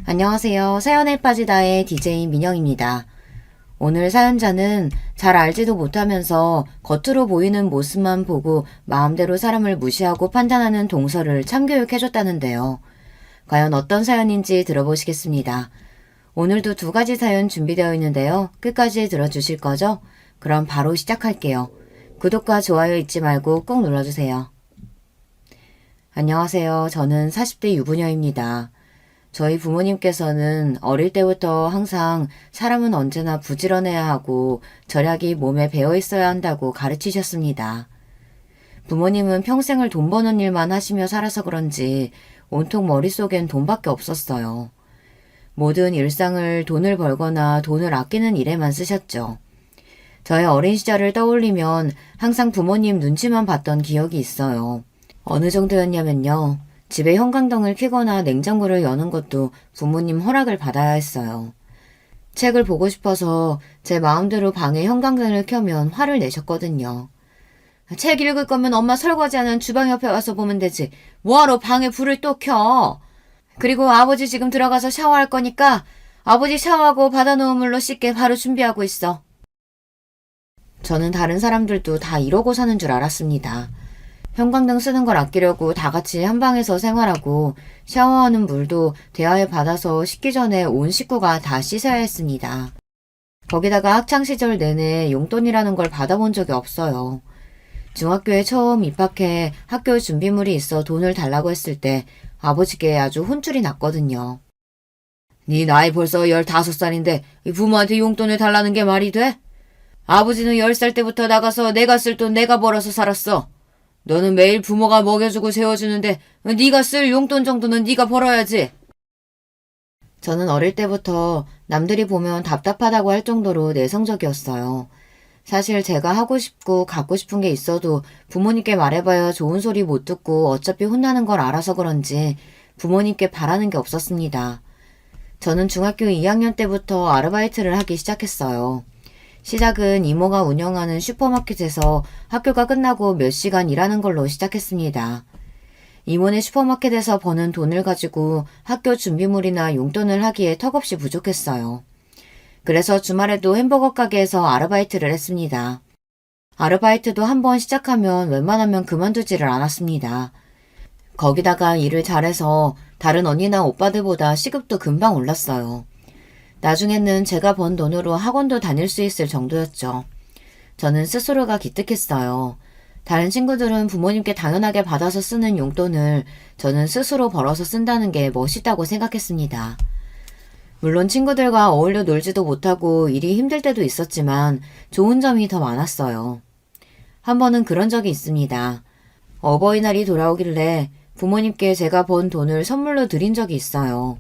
안녕하세요. 사연에 빠지다의 DJ 민영입니다. 오늘 사연자는 잘 알지도 못하면서 겉으로 보이는 모습만 보고 마음대로 사람을 무시하고 판단하는 동서를 참교육해줬다는데요. 과연 어떤 사연인지 들어보시겠습니다. 오늘도 두 가지 사연 준비되어 있는데요. 끝까지 들어주실 거죠? 그럼 바로 시작할게요. 구독과 좋아요 잊지 말고 꼭 눌러주세요. 안녕하세요. 저는 40대 유부녀입니다. 저희 부모님께서는 어릴 때부터 항상 사람은 언제나 부지런해야 하고 절약이 몸에 배어 있어야 한다고 가르치셨습니다. 부모님은 평생을 돈 버는 일만 하시며 살아서 그런지 온통 머릿속엔 돈밖에 없었어요. 모든 일상을 돈을 벌거나 돈을 아끼는 일에만 쓰셨죠. 저의 어린 시절을 떠올리면 항상 부모님 눈치만 봤던 기억이 있어요. 어느 정도였냐면요. 집에 형광등을 켜거나 냉장고를 여는 것도 부모님 허락을 받아야 했어요. 책을 보고 싶어서 제 마음대로 방에 형광등을 켜면 화를 내셨거든요. 책 읽을 거면 엄마 설거지하는 주방 옆에 와서 보면 되지. 뭐하러 방에 불을 또 켜? 그리고 아버지 지금 들어가서 샤워할 거니까 아버지 샤워하고 받아놓은 물로 씻게 바로 준비하고 있어. 저는 다른 사람들도 다 이러고 사는 줄 알았습니다. 형광등 쓰는 걸 아끼려고 다 같이 한 방에서 생활하고 샤워하는 물도 대야에 받아서 씻기 전에 온 식구가 다 씻어야 했습니다. 거기다가 학창시절 내내 용돈이라는 걸 받아본 적이 없어요. 중학교에 처음 입학해 학교 준비물이 있어 돈을 달라고 했을 때 아버지께 아주 혼쭐이 났거든요. 네 나이 벌써 15살인데 부모한테 용돈을 달라는 게 말이 돼? 아버지는 10살 때부터 나가서 내가 쓸 돈 내가 벌어서 살았어. 너는 매일 부모가 먹여주고 재워주는데 네가 쓸 용돈 정도는 네가 벌어야지. 저는 어릴 때부터 남들이 보면 답답하다고 할 정도로 내성적이었어요. 사실 제가 하고 싶고 갖고 싶은 게 있어도 부모님께 말해봐야 좋은 소리 못 듣고 어차피 혼나는 걸 알아서 그런지 부모님께 바라는 게 없었습니다. 저는 중학교 2학년 때부터 아르바이트를 하기 시작했어요. 시작은 이모가 운영하는 슈퍼마켓에서 학교가 끝나고 몇 시간 일하는 걸로 시작했습니다. 이모네 슈퍼마켓에서 버는 돈을 가지고 학교 준비물이나 용돈을 하기에 턱없이 부족했어요. 그래서 주말에도 햄버거 가게에서 아르바이트를 했습니다. 아르바이트도 한번 시작하면 웬만하면 그만두지를 않았습니다. 거기다가 일을 잘해서 다른 언니나 오빠들보다 시급도 금방 올랐어요. 나중에는 제가 번 돈으로 학원도 다닐 수 있을 정도였죠. 저는 스스로가 기특했어요. 다른 친구들은 부모님께 당연하게 받아서 쓰는 용돈을 저는 스스로 벌어서 쓴다는 게 멋있다고 생각했습니다. 물론 친구들과 어울려 놀지도 못하고 일이 힘들 때도 있었지만 좋은 점이 더 많았어요. 한 번은 그런 적이 있습니다. 어버이날이 돌아오길래 부모님께 제가 번 돈을 선물로 드린 적이 있어요.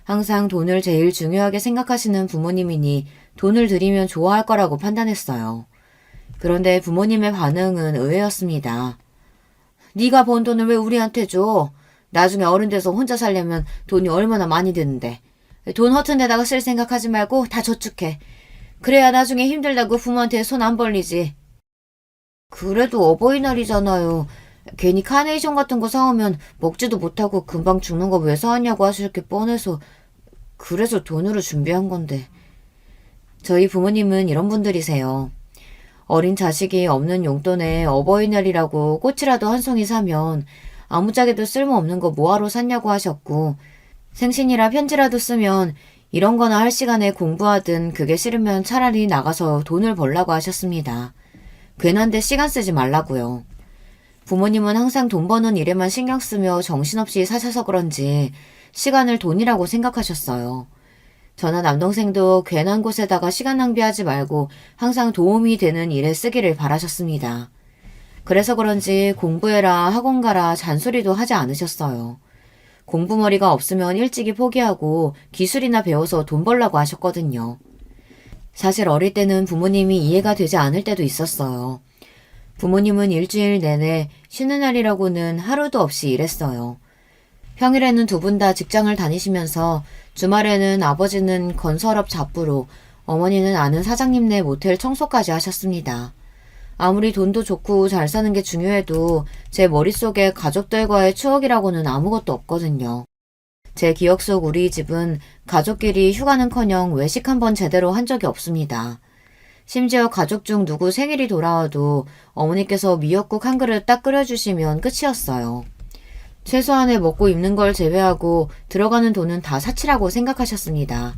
항상 돈을 제일 중요하게 생각하시는 부모님이니 돈을 드리면 좋아할 거라고 판단했어요. 그런데 부모님의 반응은 의외였습니다. 네가 번 돈을 왜 우리한테 줘? 나중에 어른 돼서 혼자 살려면 돈이 얼마나 많이 드는데. 돈 허튼 데다가 쓸 생각하지 말고 다 저축해. 그래야 나중에 힘들다고 부모한테 손 안 벌리지. 그래도 어버이날이잖아요. 괜히 카네이션 같은 거 사오면 먹지도 못하고 금방 죽는 거 왜 사왔냐고 하실 게 뻔해서 그래서 돈으로 준비한 건데. 저희 부모님은 이런 분들이세요. 어린 자식이 없는 용돈에 어버이날이라고 꽃이라도 한 송이 사면 아무짝에도 쓸모없는 거 뭐하러 샀냐고 하셨고, 생신이라 편지라도 쓰면 이런 거나 할 시간에 공부하든 그게 싫으면 차라리 나가서 돈을 벌라고 하셨습니다. 괜한데 시간 쓰지 말라고요. 부모님은 항상 돈 버는 일에만 신경 쓰며 정신없이 사셔서 그런지 시간을 돈이라고 생각하셨어요. 저나 남동생도 괜한 곳에다가 시간 낭비하지 말고 항상 도움이 되는 일에 쓰기를 바라셨습니다. 그래서 그런지 공부해라 학원 가라 잔소리도 하지 않으셨어요. 공부머리가 없으면 일찍이 포기하고 기술이나 배워서 돈 벌라고 하셨거든요. 사실 어릴 때는 부모님이 이해가 되지 않을 때도 있었어요. 부모님은 일주일 내내 쉬는 날이라고는 하루도 없이 일했어요. 평일에는 두 분 다 직장을 다니시면서 주말에는 아버지는 건설업 잡부로 어머니는 아는 사장님네 모텔 청소까지 하셨습니다. 아무리 돈도 좋고 잘 사는 게 중요해도 제 머릿속에 가족들과의 추억이라고는 아무것도 없거든요. 제 기억 속 우리 집은 가족끼리 휴가는커녕 외식 한번 제대로 한 적이 없습니다. 심지어 가족 중 누구 생일이 돌아와도 어머니께서 미역국 한 그릇 딱 끓여주시면 끝이었어요. 최소한의 먹고 입는 걸 제외하고 들어가는 돈은 다 사치라고 생각하셨습니다.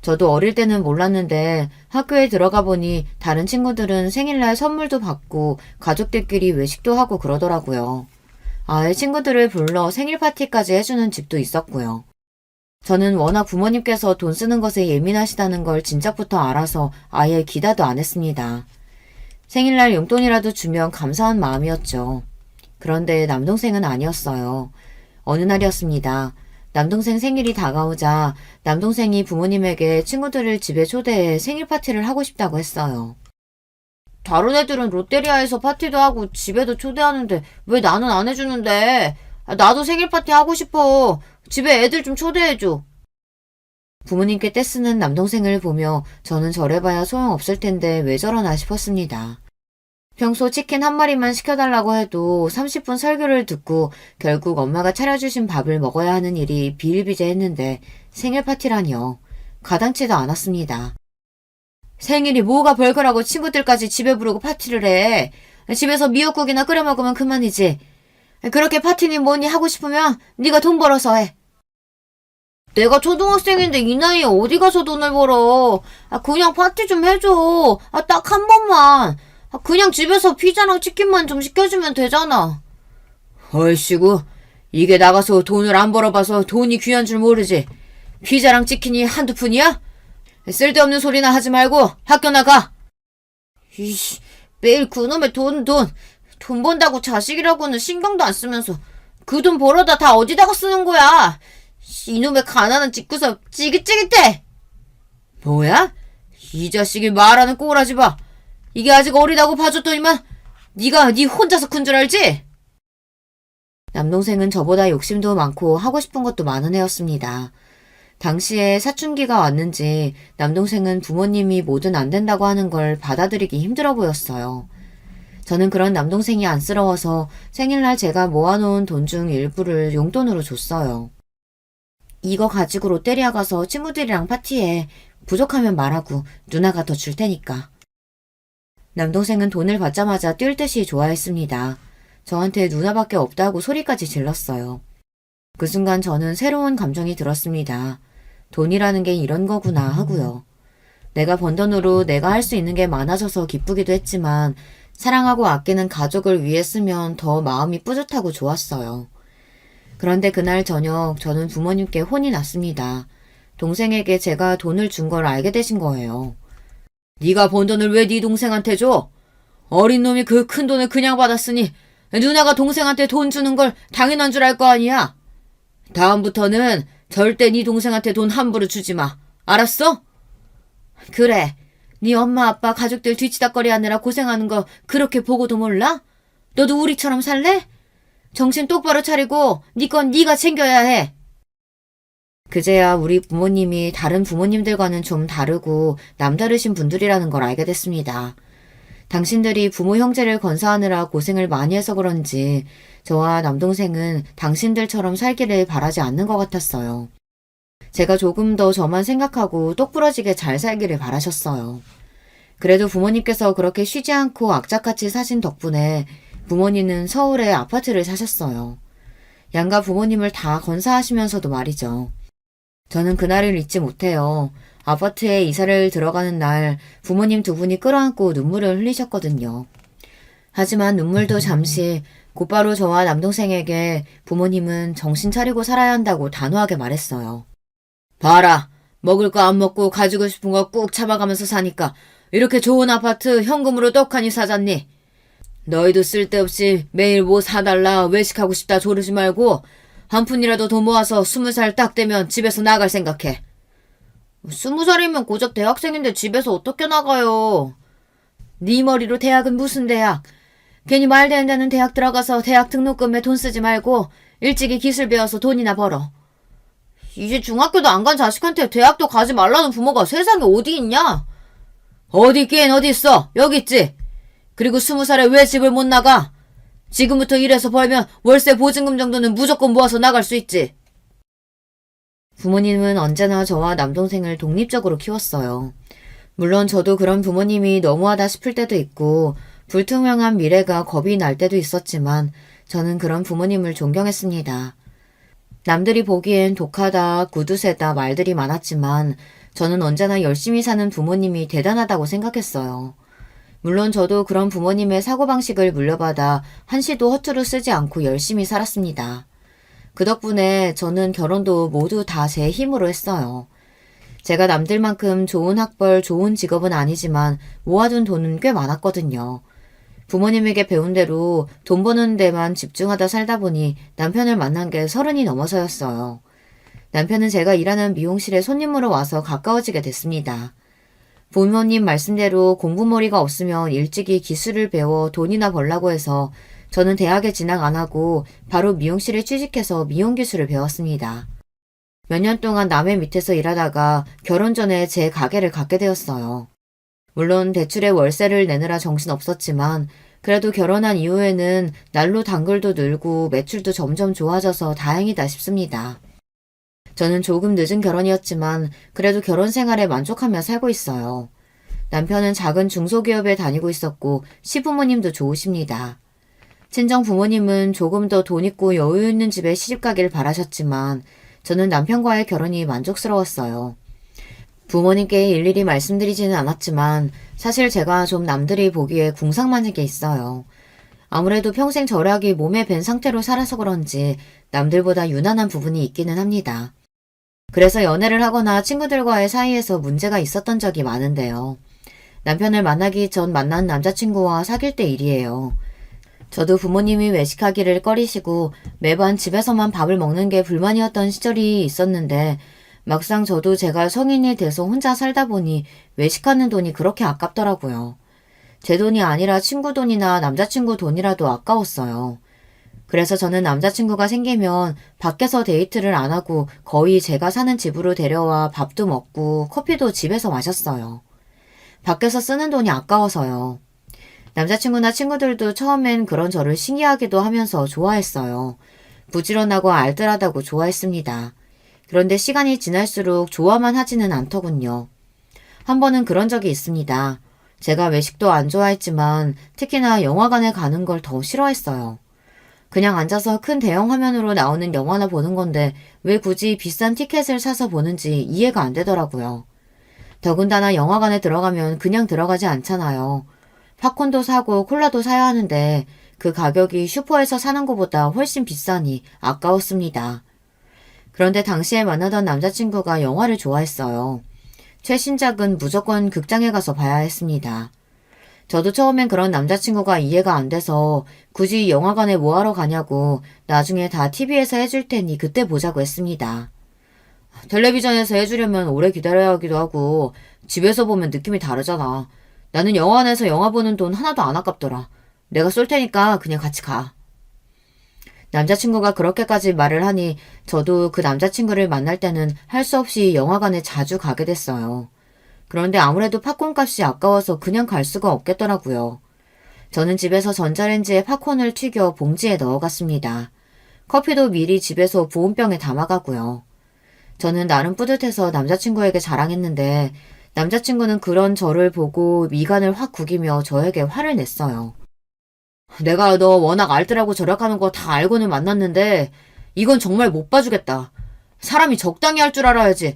저도 어릴 때는 몰랐는데 학교에 들어가 보니 다른 친구들은 생일날 선물도 받고 가족들끼리 외식도 하고 그러더라고요. 아예 친구들을 불러 생일 파티까지 해주는 집도 있었고요. 저는 워낙 부모님께서 돈 쓰는 것에 예민하시다는 걸 진작부터 알아서 아예 기대도 안 했습니다. 생일날 용돈이라도 주면 감사한 마음이었죠. 그런데 남동생은 아니었어요. 어느 날이었습니다. 남동생 생일이 다가오자 남동생이 부모님에게 친구들을 집에 초대해 생일 파티를 하고 싶다고 했어요. 다른 애들은 롯데리아에서 파티도 하고 집에도 초대하는데 왜 나는 안 해주는데? 나도 생일 파티 하고 싶어. 집에 애들 좀 초대해줘. 부모님께 떼쓰는 남동생을 보며 저는 저래봐야 소용없을 텐데 왜 저러나 싶었습니다. 평소 치킨 한 마리만 시켜달라고 해도 30분 설교를 듣고 결국 엄마가 차려주신 밥을 먹어야 하는 일이 비일비재했는데 생일 파티라니요. 가당치도 않았습니다. 생일이 뭐가 별거라고 친구들까지 집에 부르고 파티를 해. 집에서 미역국이나 끓여 먹으면 그만이지. 그렇게 파티니 뭐니 하고 싶으면 네가 돈 벌어서 해. 내가 초등학생인데 이 나이에 어디 가서 돈을 벌어. 그냥 파티 좀 해줘. 딱 한 번만. 그냥 집에서 피자랑 치킨만 좀 시켜주면 되잖아. 얼씨구, 이게 나가서 돈을 안 벌어봐서 돈이 귀한 줄 모르지. 피자랑 치킨이 한두 푼이야? 쓸데없는 소리나 하지 말고 학교 나가. 이씨, 매일 그놈의 돈 번다고 자식이라고는 신경도 안 쓰면서 그 돈 벌어다 다 어디다가 쓰는 거야. 이놈의 가난한 집구석 찌릿찌릿해. 뭐야? 이 자식이 말하는 꼬라지 봐. 이게 아직 어리다고 봐줬더니만 네가 네 혼자서 큰 줄 알지? 남동생은 저보다 욕심도 많고 하고 싶은 것도 많은 애였습니다. 당시에 사춘기가 왔는지 남동생은 부모님이 뭐든 안 된다고 하는 걸 받아들이기 힘들어 보였어요. 저는 그런 남동생이 안쓰러워서 생일날 제가 모아놓은 돈 중 일부를 용돈으로 줬어요. 이거 가지고 롯데리아 가서 친구들이랑 파티해. 부족하면 말하고 누나가 더 줄 테니까. 남동생은 돈을 받자마자 뛸 듯이 좋아했습니다. 저한테 누나밖에 없다고 소리까지 질렀어요. 그 순간 저는 새로운 감정이 들었습니다. 돈이라는 게 이런 거구나 하고요. 내가 번 돈으로 내가 할 수 있는 게 많아져서 기쁘기도 했지만 사랑하고 아끼는 가족을 위해 쓰면 더 마음이 뿌듯하고 좋았어요. 그런데 그날 저녁 저는 부모님께 혼이 났습니다. 동생에게 제가 돈을 준 걸 알게 되신 거예요. 네가 번 돈을 왜 네 동생한테 줘? 어린 놈이 그 큰 돈을 그냥 받았으니 누나가 동생한테 돈 주는 걸 당연한 줄 알 거 아니야? 다음부터는 절대 네 동생한테 돈 함부로 주지 마. 알았어? 그래. 네 엄마 아빠 가족들 뒤치다꺼리 하느라 고생하는 거 그렇게 보고도 몰라? 너도 우리처럼 살래? 정신 똑바로 차리고 네 건 네가 챙겨야 해. 그제야 우리 부모님이 다른 부모님들과는 좀 다르고 남다르신 분들이라는 걸 알게 됐습니다. 당신들이 부모 형제를 건사하느라 고생을 많이 해서 그런지 저와 남동생은 당신들처럼 살기를 바라지 않는 것 같았어요. 제가 조금 더 저만 생각하고 똑부러지게 잘 살기를 바라셨어요. 그래도 부모님께서 그렇게 쉬지 않고 악착같이 사신 덕분에 부모님은 서울에 아파트를 사셨어요. 양가 부모님을 다 건사하시면서도 말이죠. 저는 그날을 잊지 못해요. 아파트에 이사를 들어가는 날 부모님 두 분이 끌어안고 눈물을 흘리셨거든요. 하지만 눈물도 잠시 곧바로 저와 남동생에게 부모님은 정신 차리고 살아야 한다고 단호하게 말했어요. 봐라, 먹을 거 안 먹고 가지고 싶은 거 꾹 참아가면서 사니까 이렇게 좋은 아파트 현금으로 떡하니 사잖니. 너희도 쓸데없이 매일 뭐 사달라 외식하고 싶다 조르지 말고 한 푼이라도 더 모아서 20살 딱 되면 집에서 나갈 생각해. 20살이면 고작 대학생인데 집에서 어떻게 나가요? 네 머리로 대학은 무슨 대학? 괜히 말도 안 되는 대학 들어가서 대학 등록금에 돈 쓰지 말고 일찍이 기술 배워서 돈이나 벌어. 이제 중학교도 안 간 자식한테 대학도 가지 말라는 부모가 세상에 어디 있냐? 어디 있긴 어디 있어. 여기 있지. 그리고 20살에 왜 집을 못 나가? 지금부터 일해서 벌면 월세 보증금 정도는 무조건 모아서 나갈 수 있지. 부모님은 언제나 저와 남동생을 독립적으로 키웠어요. 물론 저도 그런 부모님이 너무하다 싶을 때도 있고 불투명한 미래가 겁이 날 때도 있었지만 저는 그런 부모님을 존경했습니다. 남들이 보기엔 독하다, 구두쇠다 말들이 많았지만 저는 언제나 열심히 사는 부모님이 대단하다고 생각했어요. 물론 저도 그런 부모님의 사고방식을 물려받아 한시도 허투루 쓰지 않고 열심히 살았습니다. 그 덕분에 저는 결혼도 모두 다 제 힘으로 했어요. 제가 남들만큼 좋은 학벌, 좋은 직업은 아니지만 모아둔 돈은 꽤 많았거든요. 부모님에게 배운 대로 돈 버는 데만 집중하다 살다 보니 남편을 만난 게 30이 넘어서였어요. 남편은 제가 일하는 미용실에 손님으로 와서 가까워지게 됐습니다. 부모님 말씀대로 공부머리가 없으면 일찍이 기술을 배워 돈이나 벌라고 해서 저는 대학에 진학 안 하고 바로 미용실에 취직해서 미용기술을 배웠습니다. 몇 년 동안 남의 밑에서 일하다가 결혼 전에 제 가게를 갖게 되었어요. 물론 대출에 월세를 내느라 정신없었지만 그래도 결혼한 이후에는 날로 단골도 늘고 매출도 점점 좋아져서 다행이다 싶습니다. 저는 조금 늦은 결혼이었지만 그래도 결혼 생활에 만족하며 살고 있어요. 남편은 작은 중소기업에 다니고 있었고 시부모님도 좋으십니다. 친정 부모님은 조금 더 돈 있고 여유 있는 집에 시집가길 바라셨지만 저는 남편과의 결혼이 만족스러웠어요. 부모님께 일일이 말씀드리지는 않았지만 사실 제가 좀 남들이 보기에 궁상맞은 게 있어요. 아무래도 평생 절약이 몸에 밴 상태로 살아서 그런지 남들보다 유난한 부분이 있기는 합니다. 그래서 연애를 하거나 친구들과의 사이에서 문제가 있었던 적이 많은데요. 남편을 만나기 전 만난 남자친구와 사귈 때 일이에요. 저도 부모님이 외식하기를 꺼리시고 매번 집에서만 밥을 먹는 게 불만이었던 시절이 있었는데 막상 저도 제가 성인이 돼서 혼자 살다 보니 외식하는 돈이 그렇게 아깝더라고요. 제 돈이 아니라 친구 돈이나 남자친구 돈이라도 아까웠어요. 그래서 저는 남자친구가 생기면 밖에서 데이트를 안 하고 거의 제가 사는 집으로 데려와 밥도 먹고 커피도 집에서 마셨어요. 밖에서 쓰는 돈이 아까워서요. 남자친구나 친구들도 처음엔 그런 저를 신기하기도 하면서 좋아했어요. 부지런하고 알뜰하다고 좋아했습니다. 그런데 시간이 지날수록 좋아만 하지는 않더군요. 한 번은 그런 적이 있습니다. 제가 외식도 안 좋아했지만 특히나 영화관에 가는 걸 더 싫어했어요. 그냥 앉아서 큰 대형 화면으로 나오는 영화나 보는 건데 왜 굳이 비싼 티켓을 사서 보는지 이해가 안 되더라고요. 더군다나 영화관에 들어가면 그냥 들어가지 않잖아요. 팝콘도 사고 콜라도 사야 하는데 그 가격이 슈퍼에서 사는 것보다 훨씬 비싸니 아까웠습니다. 그런데 당시에 만나던 남자친구가 영화를 좋아했어요. 최신작은 무조건 극장에 가서 봐야 했습니다. 저도 처음엔 그런 남자친구가 이해가 안 돼서 굳이 영화관에 뭐하러 가냐고 나중에 다 TV에서 해줄 테니 그때 보자고 했습니다. 텔레비전에서 해주려면 오래 기다려야 하기도 하고 집에서 보면 느낌이 다르잖아. 나는 영화관에서 영화 보는 돈 하나도 안 아깝더라. 내가 쏠 테니까 그냥 같이 가. 남자친구가 그렇게까지 말을 하니 저도 그 남자친구를 만날 때는 할 수 없이 영화관에 자주 가게 됐어요. 그런데 아무래도 팝콘 값이 아까워서 그냥 갈 수가 없겠더라고요. 저는 집에서 전자레인지에 팝콘을 튀겨 봉지에 넣어갔습니다. 커피도 미리 집에서 보온병에 담아가고요. 저는 나름 뿌듯해서 남자친구에게 자랑했는데 남자친구는 그런 저를 보고 미간을 확 구기며 저에게 화를 냈어요. 내가 너 워낙 알뜰하고 절약하는 거 다 알고는 만났는데 이건 정말 못 봐주겠다. 사람이 적당히 할 줄 알아야지.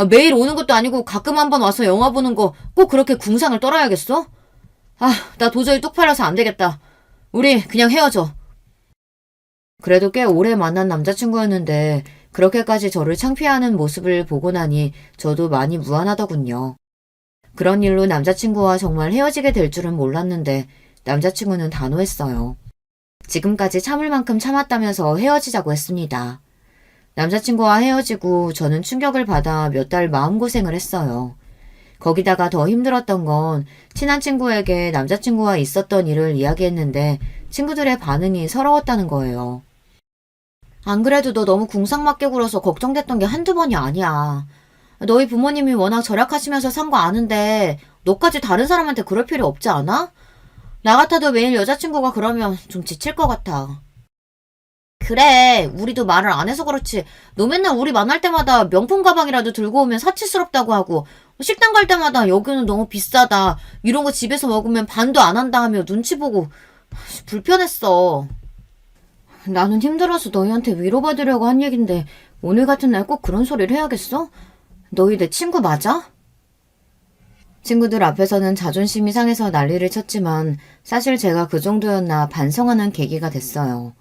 매일 오는 것도 아니고 가끔 한번 와서 영화 보는 거 꼭 그렇게 궁상을 떨어야겠어? 나 도저히 쪽팔려서 안 되겠다. 우리 그냥 헤어져. 그래도 꽤 오래 만난 남자친구였는데 그렇게까지 저를 창피해하는 모습을 보고 나니 저도 많이 무안하더군요. 그런 일로 남자친구와 정말 헤어지게 될 줄은 몰랐는데 남자친구는 단호했어요. 지금까지 참을 만큼 참았다면서 헤어지자고 했습니다. 남자친구와 헤어지고 저는 충격을 받아 몇 달 마음고생을 했어요. 거기다가 더 힘들었던 건 친한 친구에게 남자친구와 있었던 일을 이야기했는데 친구들의 반응이 서러웠다는 거예요. 안 그래도 너 너무 궁상맞게 굴어서 걱정됐던 게 한두 번이 아니야. 너희 부모님이 워낙 절약하시면서 산 거 아는데 너까지 다른 사람한테 그럴 필요 없지 않아? 나 같아도 매일 여자친구가 그러면 좀 지칠 것 같아. 그래, 우리도 말을 안 해서 그렇지. 너 맨날 우리 만날 때마다 명품 가방이라도 들고 오면 사치스럽다고 하고, 식당 갈 때마다 여기는 너무 비싸다. 이런 거 집에서 먹으면 반도 안 한다 하며 눈치 보고, 불편했어. 나는 힘들어서 너희한테 위로받으려고 한 얘긴데, 오늘 같은 날 꼭 그런 소리를 해야겠어? 너희 내 친구 맞아? 친구들 앞에서는 자존심이 상해서 난리를 쳤지만, 사실 제가 그 정도였나 반성하는 계기가 됐어요.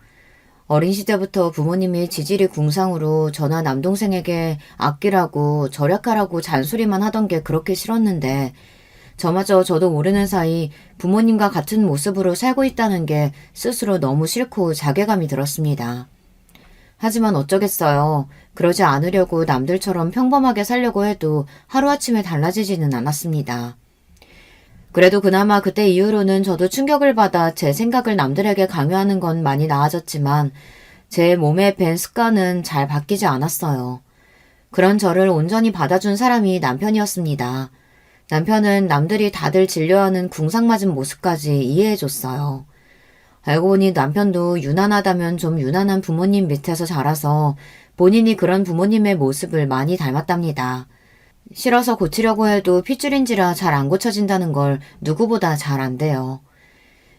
어린 시절부터 부모님이 지질이 궁상으로 저나 남동생에게 아끼라고 절약하라고 잔소리만 하던 게 그렇게 싫었는데 저마저 저도 모르는 사이 부모님과 같은 모습으로 살고 있다는 게 스스로 너무 싫고 자괴감이 들었습니다. 하지만 어쩌겠어요. 그러지 않으려고 남들처럼 평범하게 살려고 해도 하루아침에 달라지지는 않았습니다. 그래도 그나마 그때 이후로는 저도 충격을 받아 제 생각을 남들에게 강요하는 건 많이 나아졌지만 제 몸에 밴 습관은 잘 바뀌지 않았어요. 그런 저를 온전히 받아준 사람이 남편이었습니다. 남편은 남들이 다들 진료하는 궁상맞은 모습까지 이해해줬어요. 알고 보니 남편도 유난하다면 좀 유난한 부모님 밑에서 자라서 본인이 그런 부모님의 모습을 많이 닮았답니다. 싫어서 고치려고 해도 핏줄인지라 잘 안 고쳐진다는 걸 누구보다 잘 안돼요.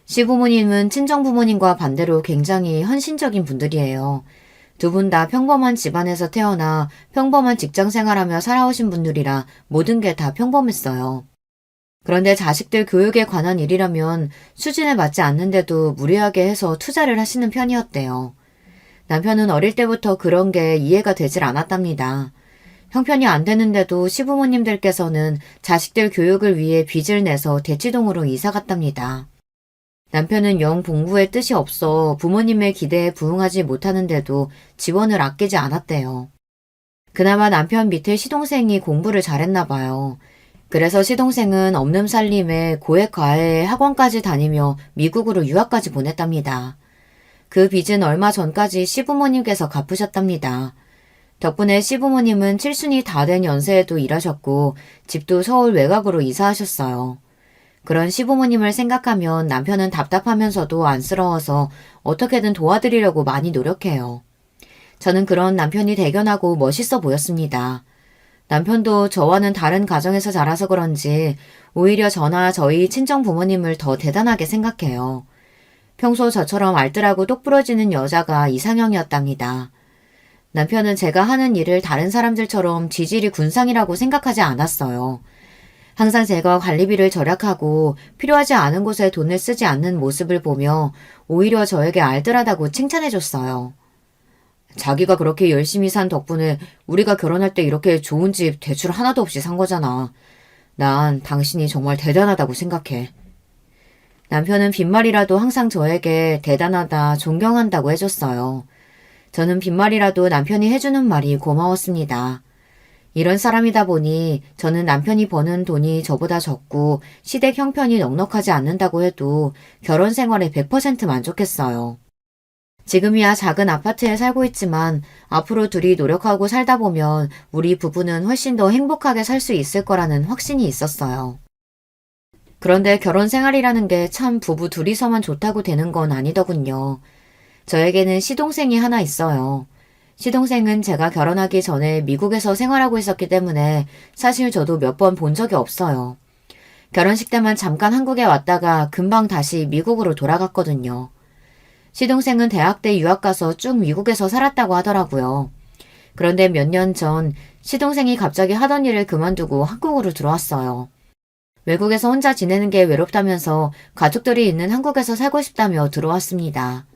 시부모님은 친정부모님과 반대로 굉장히 헌신적인 분들이에요. 두 분 다 평범한 집안에서 태어나 평범한 직장 생활하며 살아오신 분들이라 모든 게 다 평범했어요. 그런데 자식들 교육에 관한 일이라면 수준에 맞지 않는데도 무리하게 해서 투자를 하시는 편이었대요. 남편은 어릴 때부터 그런 게 이해가 되질 않았답니다. 형편이 안 되는데도 시부모님들께서는 자식들 교육을 위해 빚을 내서 대치동으로 이사 갔답니다. 남편은 영 공부에 뜻이 없어 부모님의 기대에 부응하지 못하는데도 지원을 아끼지 않았대요. 그나마 남편 밑에 시동생이 공부를 잘했나 봐요. 그래서 시동생은 없는 살림에 고액 과외 학원까지 다니며 미국으로 유학까지 보냈답니다. 그 빚은 얼마 전까지 시부모님께서 갚으셨답니다. 덕분에 시부모님은 칠순이 다 된 연세에도 일하셨고 집도 서울 외곽으로 이사하셨어요. 그런 시부모님을 생각하면 남편은 답답하면서도 안쓰러워서 어떻게든 도와드리려고 많이 노력해요. 저는 그런 남편이 대견하고 멋있어 보였습니다. 남편도 저와는 다른 가정에서 자라서 그런지 오히려 저나 저희 친정 부모님을 더 대단하게 생각해요. 평소 저처럼 알뜰하고 똑부러지는 여자가 이상형이었답니다. 남편은 제가 하는 일을 다른 사람들처럼 지질이 군상이라고 생각하지 않았어요. 항상 제가 관리비를 절약하고 필요하지 않은 곳에 돈을 쓰지 않는 모습을 보며 오히려 저에게 알뜰하다고 칭찬해줬어요. 자기가 그렇게 열심히 산 덕분에 우리가 결혼할 때 이렇게 좋은 집 대출 하나도 없이 산 거잖아. 난 당신이 정말 대단하다고 생각해. 남편은 빈말이라도 항상 저에게 대단하다, 존경한다고 해줬어요. 저는 빈말이라도 남편이 해주는 말이 고마웠습니다. 이런 사람이다 보니 저는 남편이 버는 돈이 저보다 적고 시댁 형편이 넉넉하지 않는다고 해도 결혼 생활에 100% 만족했어요. 지금이야 작은 아파트에 살고 있지만 앞으로 둘이 노력하고 살다 보면 우리 부부는 훨씬 더 행복하게 살 수 있을 거라는 확신이 있었어요. 그런데 결혼 생활이라는 게 참 부부 둘이서만 좋다고 되는 건 아니더군요. 저에게는 시동생이 하나 있어요. 시동생은 제가 결혼하기 전에 미국에서 생활하고 있었기 때문에 사실 저도 몇 번 본 적이 없어요. 결혼식 때만 잠깐 한국에 왔다가 금방 다시 미국으로 돌아갔거든요. 시동생은 대학 때 유학 가서 쭉 미국에서 살았다고 하더라고요. 그런데 몇 년 전 시동생이 갑자기 하던 일을 그만두고 한국으로 들어왔어요. 외국에서 혼자 지내는 게 외롭다면서 가족들이 있는 한국에서 살고 싶다며 들어왔습니다.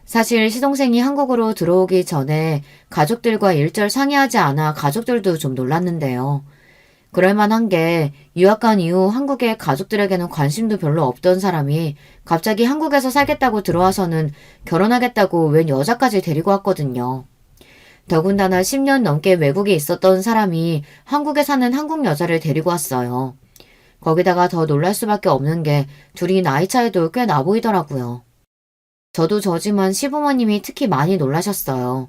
사실 시동생이 한국으로 들어오기 전에 가족들과 일절 상의하지 않아 가족들도 좀 놀랐는데요. 그럴만한 게 유학 간 이후 한국의 가족들에게는 관심도 별로 없던 사람이 갑자기 한국에서 살겠다고 들어와서는 결혼하겠다고 웬 여자까지 데리고 왔거든요. 더군다나 10년 넘게 외국에 있었던 사람이 한국에 사는 한국 여자를 데리고 왔어요. 거기다가 더 놀랄 수밖에 없는 게 둘이 나이 차이도 꽤 나 보이더라고요. 저도 저지만 시부모님이 특히 많이 놀라셨어요.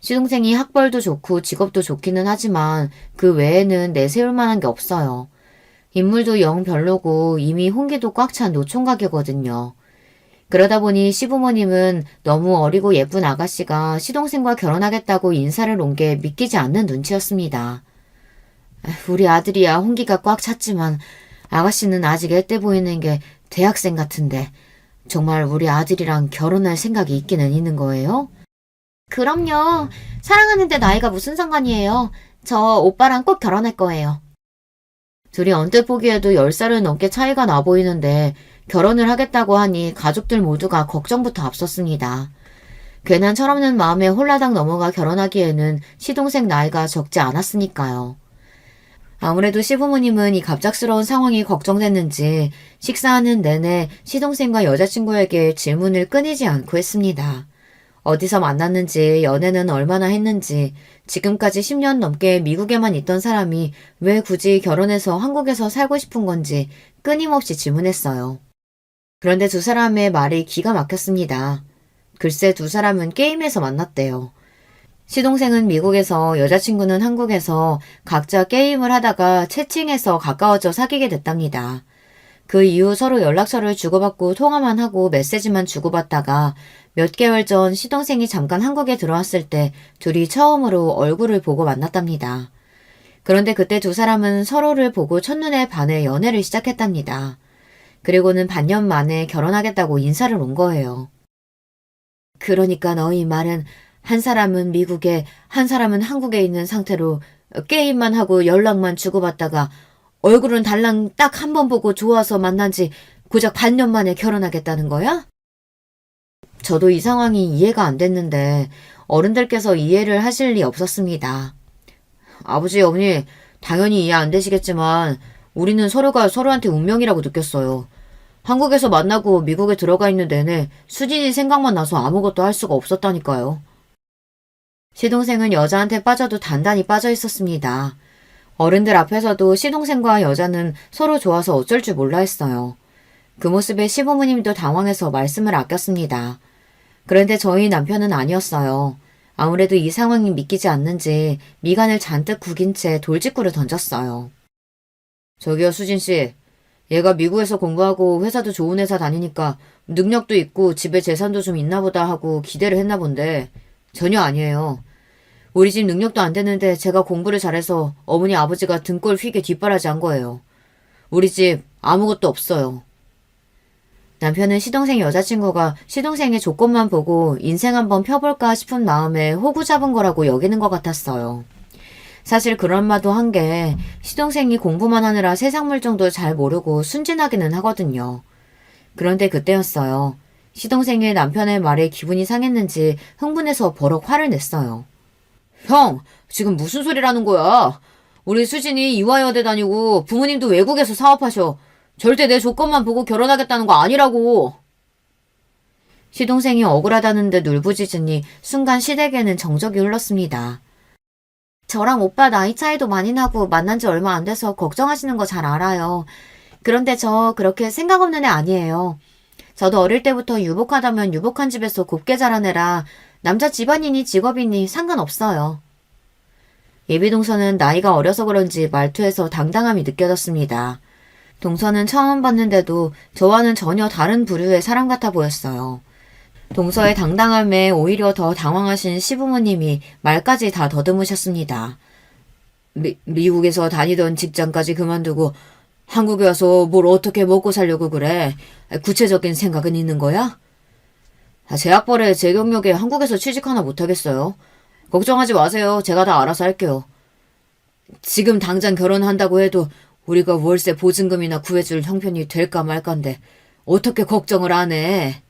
시동생이 학벌도 좋고 직업도 좋기는 하지만 그 외에는 내세울 만한 게 없어요. 인물도 영 별로고 이미 홍기도 꽉 찬 노총각이거든요. 그러다 보니 시부모님은 너무 어리고 예쁜 아가씨가 시동생과 결혼하겠다고 인사를 온 게 믿기지 않는 눈치였습니다. 우리 아들이야 홍기가 꽉 찼지만 아가씨는 아직 애때 보이는 게 대학생 같은데 정말 우리 아들이랑 결혼할 생각이 있기는 있는 거예요? 그럼요. 사랑하는데 나이가 무슨 상관이에요. 저 오빠랑 꼭 결혼할 거예요. 둘이 언뜻 보기에도 10살은 넘게 차이가 나 보이는데 결혼을 하겠다고 하니 가족들 모두가 걱정부터 앞섰습니다. 괜한 철없는 마음에 홀라당 넘어가 결혼하기에는 시동생 나이가 적지 않았으니까요. 아무래도 시부모님은 이 갑작스러운 상황이 걱정됐는지 식사하는 내내 시동생과 여자친구에게 질문을 끊이지 않고 했습니다. 어디서 만났는지, 연애는 얼마나 했는지, 지금까지 10년 넘게 미국에만 있던 사람이 왜 굳이 결혼해서 한국에서 살고 싶은 건지 끊임없이 질문했어요. 그런데 두 사람의 말이 기가 막혔습니다. 글쎄 두 사람은 게임에서 만났대요. 시동생은 미국에서 여자친구는 한국에서 각자 게임을 하다가 채팅해서 가까워져 사귀게 됐답니다. 그 이후 서로 연락처를 주고받고 통화만 하고 메시지만 주고받다가 몇 개월 전 시동생이 잠깐 한국에 들어왔을 때 둘이 처음으로 얼굴을 보고 만났답니다. 그런데 그때 두 사람은 서로를 보고 첫눈에 반해 연애를 시작했답니다. 그리고는 반년 만에 결혼하겠다고 인사를 온 거예요. 그러니까 너희 말은 한 사람은 미국에 한 사람은 한국에 있는 상태로 게임만 하고 연락만 주고받다가 얼굴은 달랑 딱 한 번 보고 좋아서 만난 지 고작 반년 만에 결혼하겠다는 거야? 저도 이 상황이 이해가 안 됐는데 어른들께서 이해를 하실 리 없었습니다. 아버지, 어머니, 당연히 이해 안 되시겠지만 우리는 서로가 서로한테 운명이라고 느꼈어요. 한국에서 만나고 미국에 들어가 있는 내내 수진이 생각만 나서 아무것도 할 수가 없었다니까요. 시동생은 여자한테 빠져도 단단히 빠져 있었습니다. 어른들 앞에서도 시동생과 여자는 서로 좋아서 어쩔 줄 몰라 했어요. 그 모습에 시부모님도 당황해서 말씀을 아꼈습니다. 그런데 저희 남편은 아니었어요. 아무래도 이 상황이 믿기지 않는지 미간을 잔뜩 구긴 채 돌직구를 던졌어요. 저기요, 수진씨. 얘가 미국에서 공부하고 회사도 좋은 회사 다니니까 능력도 있고 집에 재산도 좀 있나 보다 하고 기대를 했나 본데 전혀 아니에요. 우리 집 능력도 안 되는데 제가 공부를 잘해서 어머니 아버지가 등골 휘게 뒷바라지 한 거예요. 우리 집 아무것도 없어요. 남편은 시동생 여자친구가 시동생의 조건만 보고 인생 한번 펴볼까 싶은 마음에 호구 잡은 거라고 여기는 것 같았어요. 사실 그런 말도 한 게 시동생이 공부만 하느라 세상 물정도 잘 모르고 순진하기는 하거든요. 그런데 그때였어요. 시동생의 남편의 말에 기분이 상했는지 흥분해서 버럭 화를 냈어요. 형, 지금 무슨 소리라는 거야? 우리 수진이 이화여대 다니고 부모님도 외국에서 사업하셔. 절대 내 조건만 보고 결혼하겠다는 거 아니라고. 시동생이 억울하다는데 눌부짖으니 순간 시댁에는 정적이 흘렀습니다. 저랑 오빠 나이 차이도 많이 나고 만난 지 얼마 안 돼서 걱정하시는 거 잘 알아요. 그런데 저 그렇게 생각 없는 애 아니에요. 저도 어릴 때부터 유복하다면 유복한 집에서 곱게 자란 애라 남자 집안이니 직업이니 상관없어요. 예비동서는 나이가 어려서 그런지 말투에서 당당함이 느껴졌습니다. 동서는 처음 봤는데도 저와는 전혀 다른 부류의 사람 같아 보였어요. 동서의 당당함에 오히려 더 당황하신 시부모님이 말까지 다 더듬으셨습니다. 미국에서 다니던 직장까지 그만두고 한국에 와서 뭘 어떻게 먹고 살려고 그래? 구체적인 생각은 있는 거야? 제약벌에 제 경력에 한국에서 취직 하나 못하겠어요. 걱정하지 마세요. 제가 다 알아서 할게요. 지금 당장 결혼한다고 해도 우리가 월세 보증금이나 구해줄 형편이 될까 말까인데 어떻게 걱정을 안 해?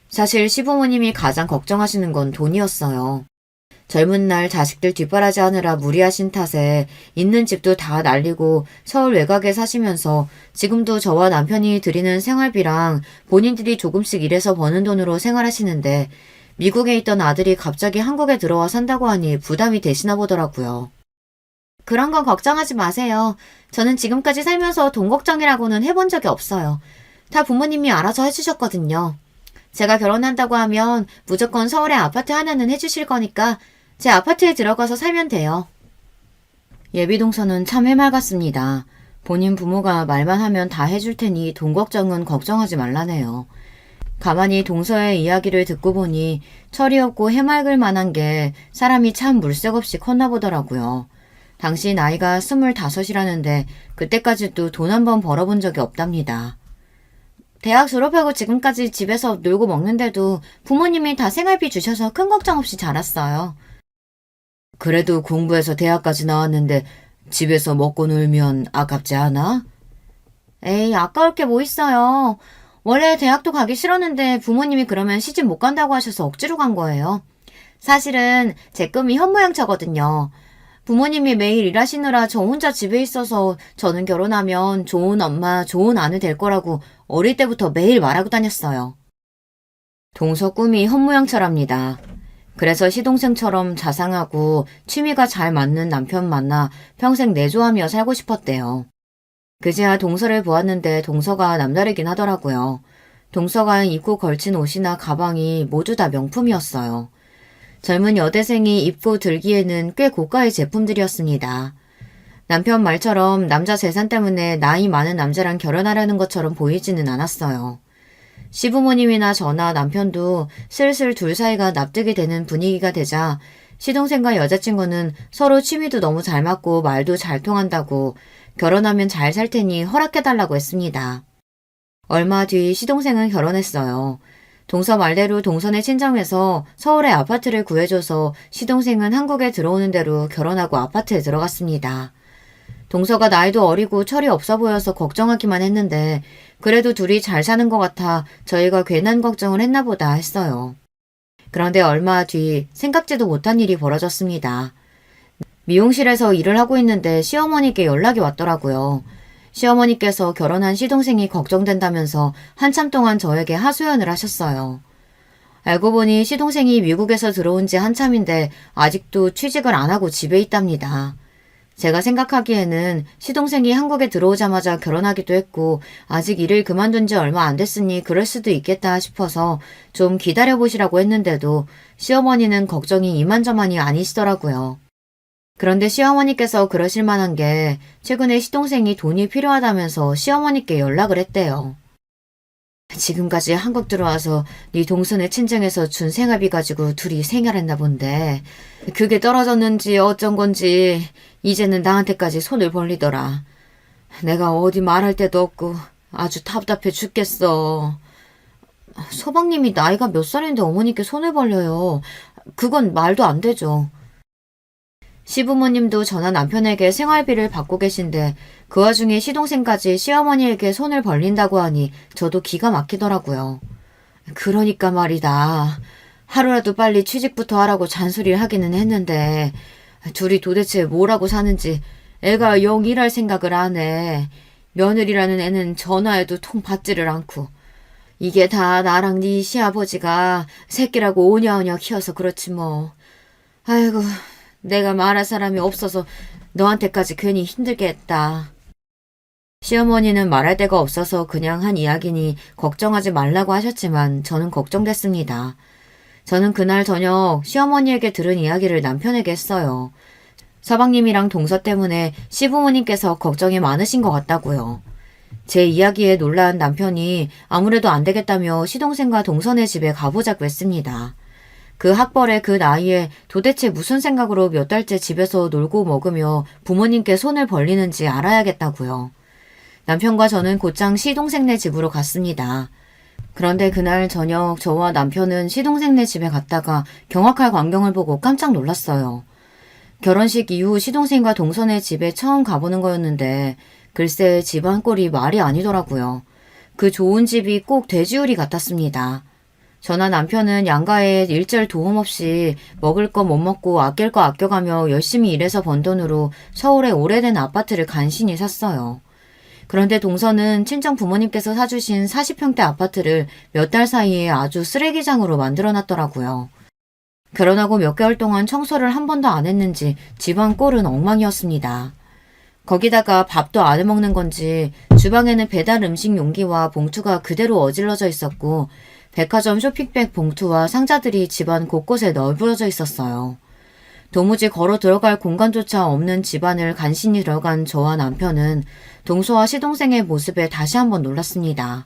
사실 시부모님이 가장 걱정하시는 건 돈이었어요. 젊은 날 자식들 뒷바라지 하느라 무리하신 탓에 있는 집도 다 날리고 서울 외곽에 사시면서 지금도 저와 남편이 드리는 생활비랑 본인들이 조금씩 일해서 버는 돈으로 생활하시는데 미국에 있던 아들이 갑자기 한국에 들어와 산다고 하니 부담이 되시나 보더라고요. 그런 건 걱정하지 마세요. 저는 지금까지 살면서 돈 걱정이라고는 해본 적이 없어요. 다 부모님이 알아서 해주셨거든요. 제가 결혼한다고 하면 무조건 서울에 아파트 하나는 해주실 거니까 제 아파트에 들어가서 살면 돼요. 예비동서는 참 해맑았습니다. 본인 부모가 말만 하면 다 해줄 테니 돈 걱정은 걱정하지 말라네요. 가만히 동서의 이야기를 듣고 보니 철이 없고 해맑을 만한 게 사람이 참 물색 없이 컸나 보더라고요. 당시 나이가 25이라는데 그때까지도 돈 한 번 벌어본 적이 없답니다. 대학 졸업하고 지금까지 집에서 놀고 먹는데도 부모님이 다 생활비 주셔서 큰 걱정 없이 자랐어요. 그래도 공부해서 대학까지 나왔는데 집에서 먹고 놀면 아깝지 않아? 에이, 아까울 게 뭐 있어요. 원래 대학도 가기 싫었는데 부모님이 그러면 시집 못 간다고 하셔서 억지로 간 거예요. 사실은 제 꿈이 현모양처거든요. 부모님이 매일 일하시느라 저 혼자 집에 있어서 저는 결혼하면 좋은 엄마, 좋은 아내 될 거라고 어릴 때부터 매일 말하고 다녔어요. 동서 꿈이 현모양처랍니다. 그래서 시동생처럼 자상하고 취미가 잘 맞는 남편 만나 평생 내조하며 살고 싶었대요. 그제야 동서를 보았는데 동서가 남다르긴 하더라고요. 동서가 입고 걸친 옷이나 가방이 모두 다 명품이었어요. 젊은 여대생이 입고 들기에는 꽤 고가의 제품들이었습니다. 남편 말처럼 남자 재산 때문에 나이 많은 남자랑 결혼하려는 것처럼 보이지는 않았어요. 시부모님이나 저나 남편도 슬슬 둘 사이가 납득이 되는 분위기가 되자 시동생과 여자친구는 서로 취미도 너무 잘 맞고 말도 잘 통한다고 결혼하면 잘 살 테니 허락해달라고 했습니다. 얼마 뒤 시동생은 결혼했어요. 동서 말대로 동선에 친정에서 서울에 아파트를 구해줘서 시동생은 한국에 들어오는 대로 결혼하고 아파트에 들어갔습니다. 동서가 나이도 어리고 철이 없어 보여서 걱정하기만 했는데 그래도 둘이 잘 사는 것 같아 저희가 괜한 걱정을 했나 보다 했어요. 그런데 얼마 뒤 생각지도 못한 일이 벌어졌습니다. 미용실에서 일을 하고 있는데 시어머니께 연락이 왔더라고요. 시어머니께서 결혼한 시동생이 걱정된다면서 한참 동안 저에게 하소연을 하셨어요. 알고 보니 시동생이 미국에서 들어온 지 한참인데 아직도 취직을 안 하고 집에 있답니다. 제가 생각하기에는 시동생이 한국에 들어오자마자 결혼하기도 했고 아직 일을 그만둔 지 얼마 안 됐으니 그럴 수도 있겠다 싶어서 좀 기다려보시라고 했는데도 시어머니는 걱정이 이만저만이 아니시더라고요. 그런데 시어머니께서 그러실 만한 게 최근에 시동생이 돈이 필요하다면서 시어머니께 연락을 했대요. 지금까지 한국 들어와서 네 동선의 친정에서 준 생활비 가지고 둘이 생활했나 본데 그게 떨어졌는지 어쩐 건지 이제는 나한테까지 손을 벌리더라. 내가 어디 말할 데도 없고 아주 답답해 죽겠어. 서방님이 나이가 몇 살인데 어머니께 손을 벌려요. 그건 말도 안 되죠. 시부모님도 저나 남편에게 생활비를 받고 계신데 그 와중에 시동생까지 시어머니에게 손을 벌린다고 하니 저도 기가 막히더라고요. 그러니까 말이다. 하루라도 빨리 취직부터 하라고 잔소리를 하기는 했는데 둘이 도대체 뭐라고 사는지 애가 영 일할 생각을 안 해. 며느리라는 애는 전화해도 통 받지를 않고. 이게 다 나랑 네 시아버지가 새끼라고 오냐오냐 키워서 그렇지 뭐. 아이고, 내가 말할 사람이 없어서 너한테까지 괜히 힘들게 했다. 시어머니는 말할 데가 없어서 그냥 한 이야기니 걱정하지 말라고 하셨지만 저는 걱정됐습니다. 저는 그날 저녁 시어머니에게 들은 이야기를 남편에게 했어요. 서방님이랑 동서 때문에 시부모님께서 걱정이 많으신 것 같다고요. 제 이야기에 놀란 남편이 아무래도 안 되겠다며 시동생과 동서네 집에 가보자고 했습니다. 그 학벌에 그 나이에 도대체 무슨 생각으로 몇 달째 집에서 놀고 먹으며 부모님께 손을 벌리는지 알아야겠다고요. 남편과 저는 곧장 시동생네 집으로 갔습니다. 그런데 그날 저녁 저와 남편은 시동생네 집에 갔다가 경악할 광경을 보고 깜짝 놀랐어요. 결혼식 이후 시동생과 동서네 집에 처음 가보는 거였는데 글쎄 집안 꼴이 말이 아니더라고요. 그 좋은 집이 꼭 돼지우리 같았습니다. 저나 남편은 양가에 일절 도움 없이 먹을 거 못 먹고 아낄 거 아껴가며 열심히 일해서 번 돈으로 서울의 오래된 아파트를 간신히 샀어요. 그런데 동서는 친정 부모님께서 사주신 40평대 아파트를 몇 달 사이에 아주 쓰레기장으로 만들어놨더라고요. 결혼하고 몇 개월 동안 청소를 한 번도 안 했는지 집안 꼴은 엉망이었습니다. 거기다가 밥도 안 해먹는 건지 주방에는 배달 음식 용기와 봉투가 그대로 어질러져 있었고 백화점 쇼핑백 봉투와 상자들이 집안 곳곳에 널브러져 있었어요. 도무지 걸어 들어갈 공간조차 없는 집안을 간신히 들어간 저와 남편은 동서와 시동생의 모습에 다시 한번 놀랐습니다.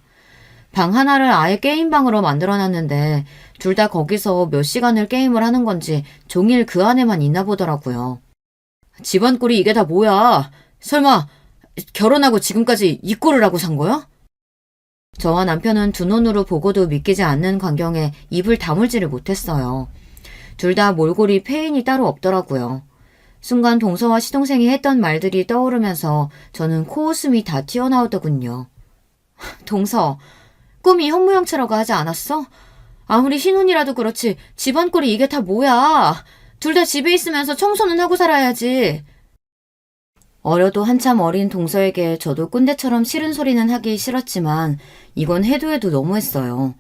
방 하나를 아예 게임방으로 만들어놨는데 둘 다 거기서 몇 시간을 게임을 하는 건지 종일 그 안에만 있나 보더라고요. 집안꼴이 이게 다 뭐야? 설마 결혼하고 지금까지 이 꼴을 하고 산 거야? 저와 남편은 두 눈으로 보고도 믿기지 않는 광경에 입을 다물지를 못했어요. 둘 다 몰골이 패인이 따로 없더라고요. 순간 동서와 시동생이 했던 말들이 떠오르면서 저는 코웃음이 다 튀어나오더군요. 동서, 꿈이 현무양처라고 하지 않았어? 아무리 신혼이라도 그렇지 집안꼴이 이게 다 뭐야? 둘 다 집에 있으면서 청소는 하고 살아야지. 어려도 한참 어린 동서에게 저도 꼰대처럼 싫은 소리는 하기 싫었지만 이건 해도 해도 너무했어요.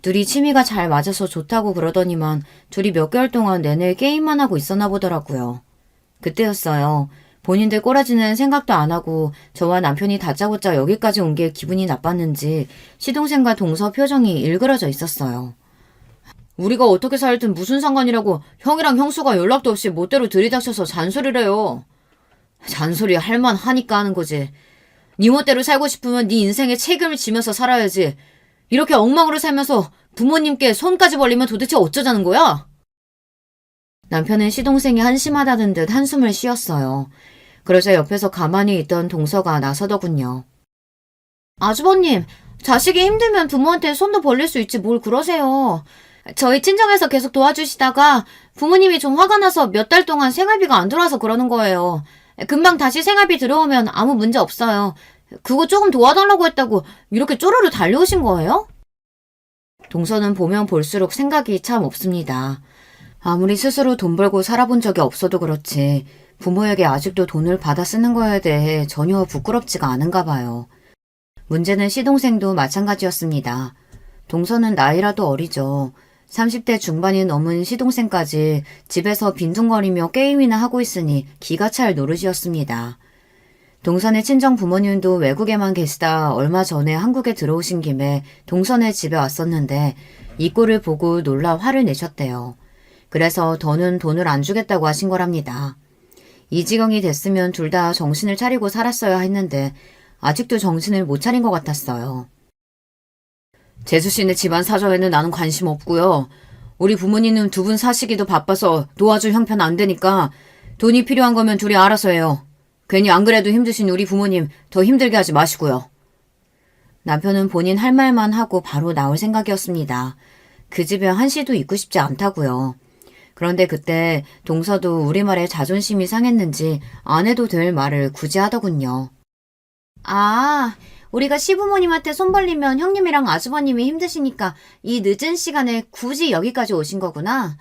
둘이 취미가 잘 맞아서 좋다고 그러더니만 둘이 몇 개월 동안 내내 게임만 하고 있었나 보더라고요. 그때였어요. 본인들 꼬라지는 생각도 안 하고 저와 남편이 다짜고짜 여기까지 온 게 기분이 나빴는지 시동생과 동서 표정이 일그러져 있었어요. 우리가 어떻게 살든 무슨 상관이라고 형이랑 형수가 연락도 없이 멋대로 들이닥쳐서 잔소리래요. 잔소리 할만 하니까 하는 거지. 네 멋대로 살고 싶으면 네 인생에 책임을 지면서 살아야지. 이렇게 엉망으로 살면서 부모님께 손까지 벌리면 도대체 어쩌자는 거야? 남편은 시동생이 한심하다는 듯 한숨을 쉬었어요. 그러자 옆에서 가만히 있던 동서가 나서더군요. 아주버님, 자식이 힘들면 부모한테 손도 벌릴 수 있지 뭘 그러세요. 저희 친정에서 계속 도와주시다가 부모님이 좀 화가 나서 몇 달 동안 생활비가 안 들어와서 그러는 거예요. 금방 다시 생활비 들어오면 아무 문제 없어요. 그거 조금 도와달라고 했다고 이렇게 쪼르르 달려오신 거예요? 동서는 보면 볼수록 생각이 참 없습니다. 아무리 스스로 돈 벌고 살아본 적이 없어도 그렇지 부모에게 아직도 돈을 받아 쓰는 거에 대해 전혀 부끄럽지가 않은가 봐요. 문제는 시동생도 마찬가지였습니다. 동서는 나이라도 어리죠. 30대 중반이 넘은 시동생까지 집에서 빈둥거리며 게임이나 하고 있으니 기가 찰 노릇이었습니다. 동선의 친정 부모님도 외국에만 계시다 얼마 전에 한국에 들어오신 김에 동선의 집에 왔었는데 이 꼴을 보고 놀라 화를 내셨대요. 그래서 더는 돈을 안 주겠다고 하신 거랍니다. 이 지경이 됐으면 둘 다 정신을 차리고 살았어야 했는데 아직도 정신을 못 차린 것 같았어요. 재수씨네 집안 사정에는 나는 관심 없고요. 우리 부모님은 두 분 사시기도 바빠서 도와줄 형편 안 되니까 돈이 필요한 거면 둘이 알아서 해요. 괜히 안 그래도 힘드신 우리 부모님 더 힘들게 하지 마시고요. 남편은 본인 할 말만 하고 바로 나올 생각이었습니다. 그 집에 한시도 있고 싶지 않다고요. 그런데 그때 동서도 우리말에 자존심이 상했는지 안 해도 될 말을 굳이 하더군요. 아, 우리가 시부모님한테 손 벌리면 형님이랑 아주버님이 힘드시니까 이 늦은 시간에 굳이 여기까지 오신 거구나.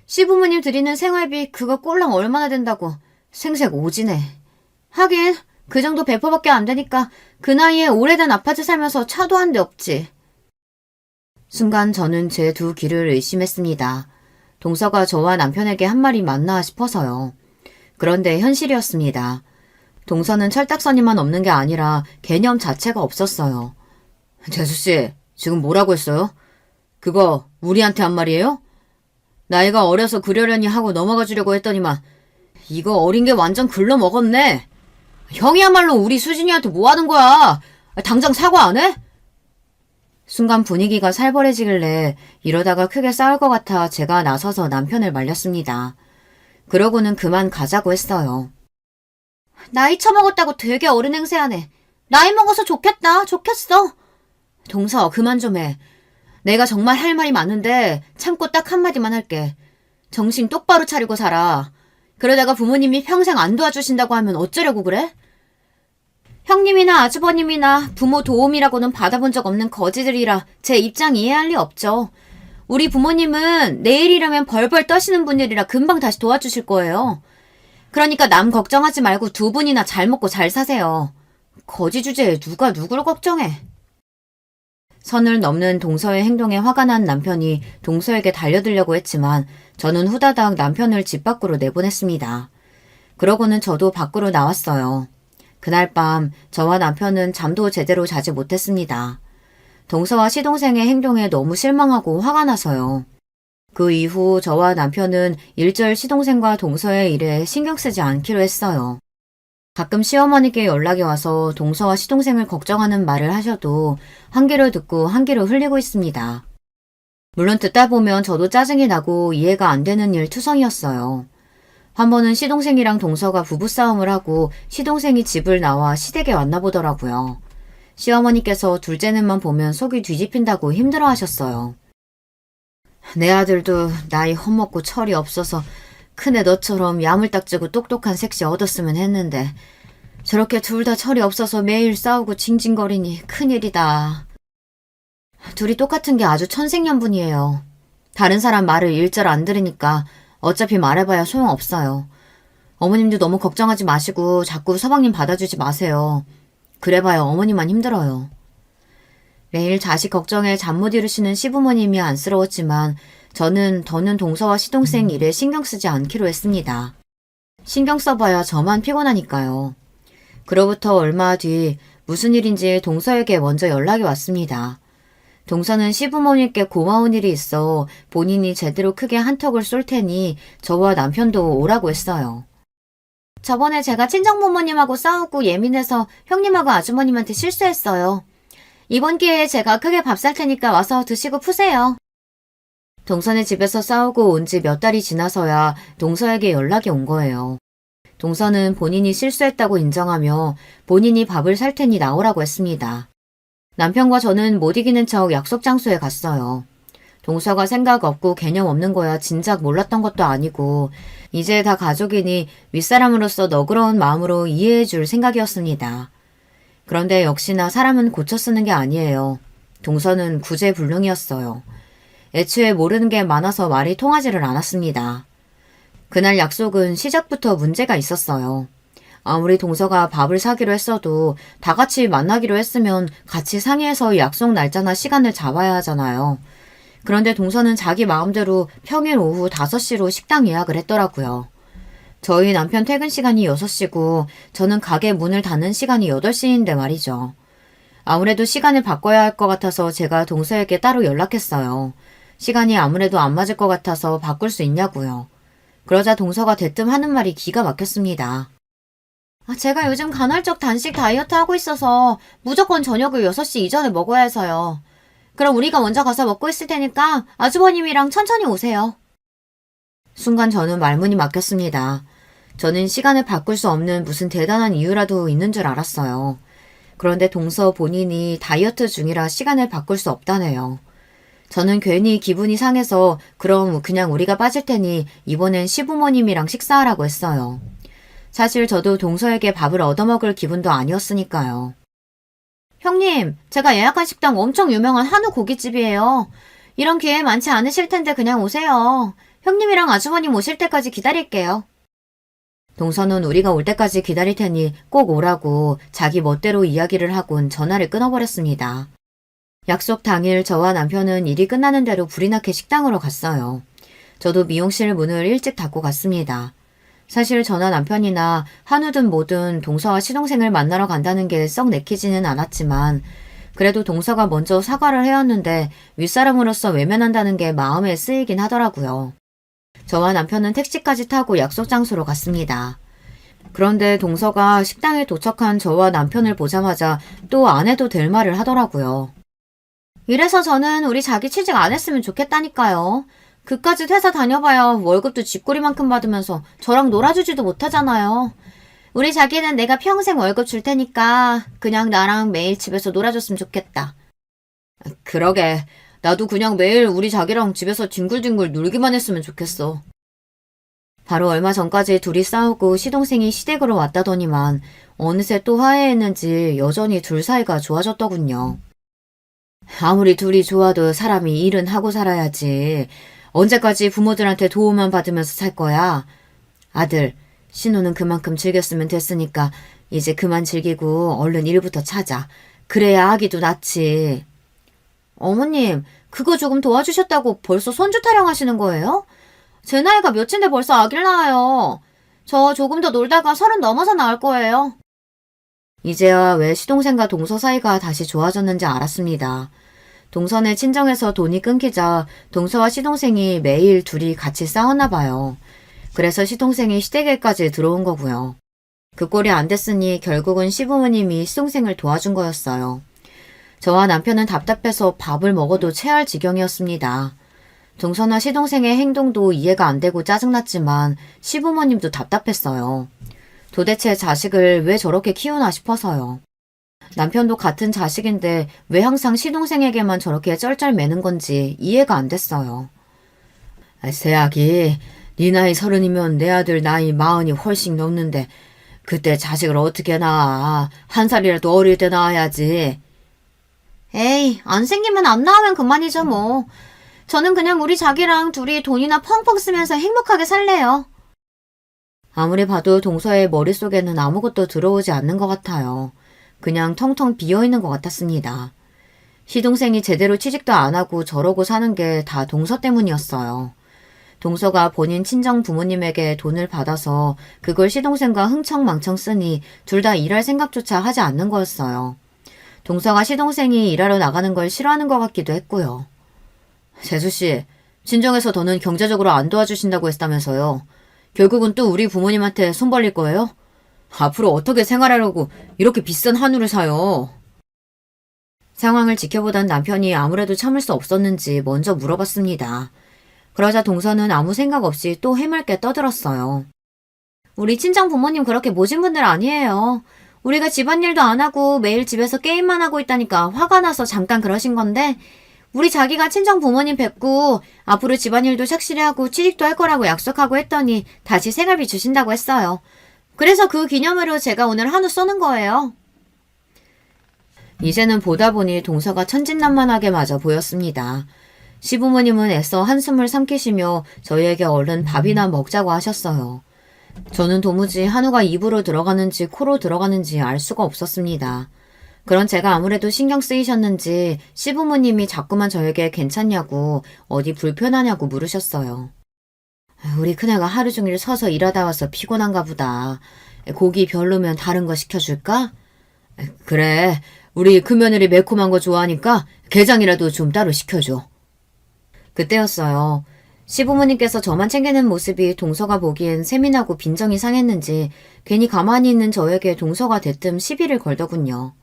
시부모님 드리는 생활비 그거 꼴랑 얼마나 된다고. 생색 오지네. 하긴 그 정도 배포밖에 안 되니까 그 나이에 오래된 아파트 살면서 차도 한 대 없지. 순간 저는 제 두 귀를 의심했습니다. 동서가 저와 남편에게 한 말이 맞나 싶어서요. 그런데 현실이었습니다. 동서는 철딱서니만 없는 게 아니라 개념 자체가 없었어요. 재수씨, 지금 뭐라고 했어요? 그거 우리한테 한 말이에요? 나이가 어려서 그러려니 하고 넘어가 주려고 했더니만 이거 어린 게 완전 글러먹었네. 형이야말로 우리 수진이한테 뭐 하는 거야? 당장 사과 안 해? 순간 분위기가 살벌해지길래 이러다가 크게 싸울 것 같아 제가 나서서 남편을 말렸습니다. 그러고는 그만 가자고 했어요. 나이 처먹었다고 되게 어른 행세하네. 나이 먹어서 좋겠다. 좋겠어. 동서 그만 좀 해. 내가 정말 할 말이 많은데 참고 딱 한마디만 할게. 정신 똑바로 차리고 살아. 그러다가 부모님이 평생 안 도와주신다고 하면 어쩌려고 그래? 형님이나 아주버님이나 부모 도움이라고는 받아본 적 없는 거지들이라 제 입장 이해할 리 없죠. 우리 부모님은 내일이라면 벌벌 떠시는 분들이라 금방 다시 도와주실 거예요. 그러니까 남 걱정하지 말고 두 분이나 잘 먹고 잘 사세요. 거지 주제에 누가 누굴 걱정해. 선을 넘는 동서의 행동에 화가 난 남편이 동서에게 달려들려고 했지만 저는 후다닥 남편을 집 밖으로 내보냈습니다. 그러고는 저도 밖으로 나왔어요. 그날 밤 저와 남편은 잠도 제대로 자지 못했습니다. 동서와 시동생의 행동에 너무 실망하고 화가 나서요. 그 이후 저와 남편은 일절 시동생과 동서의 일에 신경 쓰지 않기로 했어요. 가끔 시어머니께 연락이 와서 동서와 시동생을 걱정하는 말을 하셔도 한 귀를 듣고 한 귀로 흘리고 있습니다. 물론 듣다 보면 저도 짜증이 나고 이해가 안 되는 일 투성이었어요. 한 번은 시동생이랑 동서가 부부싸움을 하고 시동생이 집을 나와 시댁에 왔나 보더라고요. 시어머니께서 둘째는만 보면 속이 뒤집힌다고 힘들어 하셨어요. 내 아들도 나이 헛먹고 철이 없어서 큰애 너처럼 야물딱지고 똑똑한 색시 얻었으면 했는데 저렇게 둘 다 철이 없어서 매일 싸우고 징징거리니 큰일이다. 둘이 똑같은 게 아주 천생연분이에요. 다른 사람 말을 일절 안 들으니까 어차피 말해봐야 소용없어요. 어머님도 너무 걱정하지 마시고 자꾸 서방님 받아주지 마세요. 그래봐야 어머니만 힘들어요. 매일 자식 걱정에 잠 못 이루시는 시부모님이 안쓰러웠지만 저는 더는 동서와 시동생 일에 신경 쓰지 않기로 했습니다. 신경 써봐야 저만 피곤하니까요. 그로부터 얼마 뒤 무슨 일인지 동서에게 먼저 연락이 왔습니다. 동서는 시부모님께 고마운 일이 있어 본인이 제대로 크게 한턱을 쏠 테니 저와 남편도 오라고 했어요. 저번에 제가 친정부모님하고 싸우고 예민해서 형님하고 아주머님한테 실수했어요. 이번 기회에 제가 크게 밥 살 테니까 와서 드시고 푸세요. 동서네 집에서 싸우고 온 지 몇 달이 지나서야 동서에게 연락이 온 거예요. 동서는 본인이 실수했다고 인정하며 본인이 밥을 살 테니 나오라고 했습니다. 남편과 저는 못 이기는 척 약속 장소에 갔어요. 동서가 생각 없고 개념 없는 거야 진작 몰랐던 것도 아니고 이제 다 가족이니 윗사람으로서 너그러운 마음으로 이해해 줄 생각이었습니다. 그런데 역시나 사람은 고쳐 쓰는 게 아니에요. 동서는 구제불능이었어요. 애초에 모르는 게 많아서 말이 통하지를 않았습니다. 그날 약속은 시작부터 문제가 있었어요. 아무리 동서가 밥을 사기로 했어도 다 같이 만나기로 했으면 같이 상의해서 약속 날짜나 시간을 잡아야 하잖아요. 그런데 동서는 자기 마음대로 평일 오후 5시로 식당 예약을 했더라고요. 저희 남편 퇴근 시간이 6시고 저는 가게 문을 닫는 시간이 8시인데 말이죠. 아무래도 시간을 바꿔야 할 것 같아서 제가 동서에게 따로 연락했어요. 시간이 아무래도 안 맞을 것 같아서 바꿀 수 있냐고요. 그러자 동서가 대뜸 하는 말이 기가 막혔습니다. 제가 요즘 간헐적 단식 다이어트 하고 있어서 무조건 저녁을 6시 이전에 먹어야 해서요. 그럼 우리가 먼저 가서 먹고 있을 테니까 아주버님이랑 천천히 오세요. 순간 저는 말문이 막혔습니다. 저는 시간을 바꿀 수 없는 무슨 대단한 이유라도 있는 줄 알았어요. 그런데 동서 본인이 다이어트 중이라 시간을 바꿀 수 없다네요. 저는 괜히 기분이 상해서 그럼 그냥 우리가 빠질 테니 이번엔 시부모님이랑 식사하라고 했어요. 사실 저도 동서에게 밥을 얻어먹을 기분도 아니었으니까요. 형님, 제가 예약한 식당 엄청 유명한 한우 고깃집이에요. 이런 기회 많지 않으실 텐데 그냥 오세요. 형님이랑 아주머님 오실 때까지 기다릴게요. 동서는 우리가 올 때까지 기다릴 테니 꼭 오라고 자기 멋대로 이야기를 하곤 전화를 끊어버렸습니다. 약속 당일 저와 남편은 일이 끝나는 대로 불이 나게 식당으로 갔어요. 저도 미용실 문을 일찍 닫고 갔습니다. 사실 저나 남편이나 한우든 뭐든 동서와 시동생을 만나러 간다는 게 썩 내키지는 않았지만 그래도 동서가 먼저 사과를 해왔는데 윗사람으로서 외면한다는 게 마음에 쓰이긴 하더라고요. 저와 남편은 택시까지 타고 약속 장소로 갔습니다. 그런데 동서가 식당에 도착한 저와 남편을 보자마자 또 안 해도 될 말을 하더라고요. 이래서 저는 우리 자기 취직 안 했으면 좋겠다니까요. 그까짓 회사 다녀봐야 월급도 쥐꼬리만큼 받으면서 저랑 놀아주지도 못하잖아요. 우리 자기는 내가 평생 월급 줄 테니까 그냥 나랑 매일 집에서 놀아줬으면 좋겠다. 그러게. 나도 그냥 매일 우리 자기랑 집에서 뒹굴뒹굴 놀기만 했으면 좋겠어. 바로 얼마 전까지 둘이 싸우고 시동생이 시댁으로 왔다더니만 어느새 또 화해했는지 여전히 둘 사이가 좋아졌더군요. 아무리 둘이 좋아도 사람이 일은 하고 살아야지. 언제까지 부모들한테 도움만 받으면서 살 거야? 아들, 신호는 그만큼 즐겼으면 됐으니까 이제 그만 즐기고 얼른 일부터 찾아. 그래야 아기도 낫지. 어머님, 그거 조금 도와주셨다고 벌써 손주 타령하시는 거예요? 제 나이가 몇인데 벌써 아기를 낳아요. 저 조금 더 놀다가 30 넘어서 낳을 거예요. 이제야 왜 시동생과 동서 사이가 다시 좋아졌는지 알았습니다. 동서네 친정에서 돈이 끊기자 동서와 시동생이 매일 둘이 같이 싸웠나 봐요. 그래서 시동생이 시댁에까지 들어온 거고요. 그 꼴이 안 됐으니 결국은 시부모님이 시동생을 도와준 거였어요. 저와 남편은 답답해서 밥을 먹어도 체할 지경이었습니다. 동서나 시동생의 행동도 이해가 안 되고 짜증났지만 시부모님도 답답했어요. 도대체 자식을 왜 저렇게 키우나 싶어서요. 남편도 같은 자식인데 왜 항상 시동생에게만 저렇게 쩔쩔매는 건지 이해가 안 됐어요. 새아기, 네 나이 30이면 내 아들 나이 40이 훨씬 넘는데 그때 자식을 어떻게 낳아? 한 살이라도 어릴 때 낳아야지. 에이, 안 생기면 안 낳으면 그만이죠 뭐. 저는 그냥 우리 자기랑 둘이 돈이나 펑펑 쓰면서 행복하게 살래요. 아무리 봐도 동서의 머릿속에는 아무것도 들어오지 않는 것 같아요. 그냥 텅텅 비어있는 것 같았습니다. 시동생이 제대로 취직도 안 하고 저러고 사는 게 다 동서 때문이었어요. 동서가 본인 친정 부모님에게 돈을 받아서 그걸 시동생과 흥청망청 쓰니 둘 다 일할 생각조차 하지 않는 거였어요. 동서가 시동생이 일하러 나가는 걸 싫어하는 것 같기도 했고요. 재수씨, 친정에서 더는 경제적으로 안 도와주신다고 했다면서요. 결국은 또 우리 부모님한테 손 벌릴 거예요? 앞으로 어떻게 생활하려고 이렇게 비싼 한우를 사요? 상황을 지켜보던 남편이 아무래도 참을 수 없었는지 먼저 물어봤습니다. 그러자 동서는 아무 생각 없이 또 해맑게 떠들었어요. 우리 친정 부모님 그렇게 모진 분들 아니에요. 우리가 집안일도 안 하고 매일 집에서 게임만 하고 있다니까 화가 나서 잠깐 그러신 건데 우리 자기가 친정 부모님 뵙고 앞으로 집안일도 착실히 하고 취직도 할 거라고 약속하고 했더니 다시 생활비 주신다고 했어요. 그래서 그 기념으로 제가 오늘 한우 쏘는 거예요. 이제는 보다 보니 동서가 천진난만하게 맞아 보였습니다. 시부모님은 애써 한숨을 삼키시며 저희에게 얼른 밥이나 먹자고 하셨어요. 저는 도무지 한우가 입으로 들어가는지 코로 들어가는지 알 수가 없었습니다. 그런 제가 아무래도 신경 쓰이셨는지 시부모님이 자꾸만 저에게 괜찮냐고 어디 불편하냐고 물으셨어요. 우리 큰애가 하루 종일 서서 일하다 와서 피곤한가 보다. 고기 별로면 다른 거 시켜줄까? 그래, 우리 큰며느리 매콤한 거 좋아하니까 게장이라도 좀 따로 시켜줘. 그때였어요. 시부모님께서 저만 챙기는 모습이 동서가 보기엔 세민하고 빈정이 상했는지 괜히 가만히 있는 저에게 동서가 대뜸 시비를 걸더군요.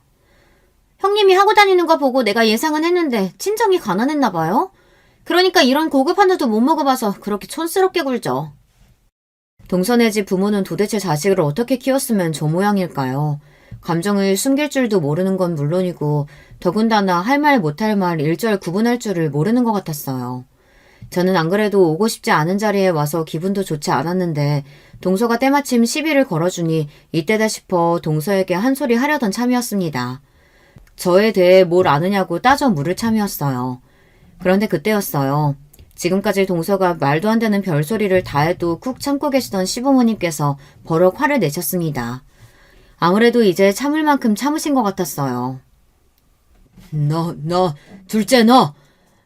형님이 하고 다니는 거 보고 내가 예상은 했는데 친정이 가난했나 봐요? 그러니까 이런 고급 한우도 못 먹어봐서 그렇게 촌스럽게 굴죠. 동서네 집 부모는 도대체 자식을 어떻게 키웠으면 저 모양일까요? 감정을 숨길 줄도 모르는 건 물론이고 더군다나 할 말 못할 말 일절 구분할 줄을 모르는 것 같았어요. 저는 안 그래도 오고 싶지 않은 자리에 와서 기분도 좋지 않았는데 동서가 때마침 시비를 걸어주니 이때다 싶어 동서에게 한 소리 하려던 참이었습니다. 저에 대해 뭘 아느냐고 따져 물을 참이었어요. 그런데 그때였어요. 지금까지 동서가 말도 안 되는 별소리를 다 해도 쿡 참고 계시던 시부모님께서 버럭 화를 내셨습니다. 아무래도 이제 참을 만큼 참으신 것 같았어요. 둘째 너!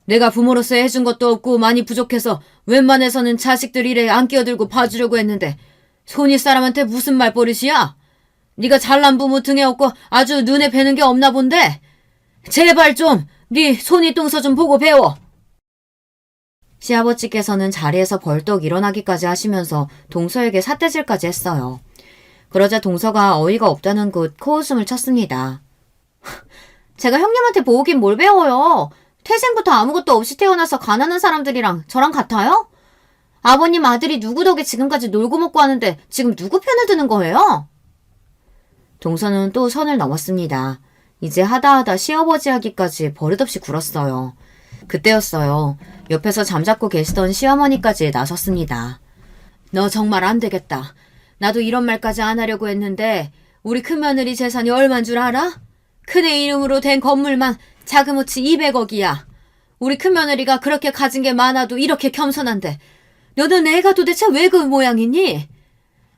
내가 부모로서 해준 것도 없고 많이 부족해서 웬만해서는 자식들 일에 안 끼어들고 봐주려고 했는데 손윗 사람한테 무슨 말버릇이야? 네가 잘난 부모 등에 업고 아주 눈에 뵈는 게 없나 본데? 제발 좀 네 손윗 동서 좀 보고 배워. 시아버지께서는 자리에서 벌떡 일어나기까지 하시면서 동서에게 삿대질까지 했어요. 그러자 동서가 어이가 없다는 듯 코웃음을 쳤습니다. 제가 형님한테 보긴 뭘 배워요. 태생부터 아무것도 없이 태어나서 가난한 사람들이랑 저랑 같아요? 아버님 아들이 누구 덕에 지금까지 놀고 먹고 하는데 지금 누구 편을 드는 거예요? 동서는 또 선을 넘었습니다. 이제 하다하다 시아버지 하기까지 버릇없이 굴었어요. 그때였어요. 옆에서 잠자코 계시던 시어머니까지 나섰습니다. 너 정말 안 되겠다. 나도 이런 말까지 안 하려고 했는데 우리 큰며느리 재산이 얼만 줄 알아? 큰애 이름으로 된 건물만 자그무치 200억이야. 우리 큰며느리가 그렇게 가진 게 많아도 이렇게 겸손한데 너는 애가 도대체 왜 그 모양이니?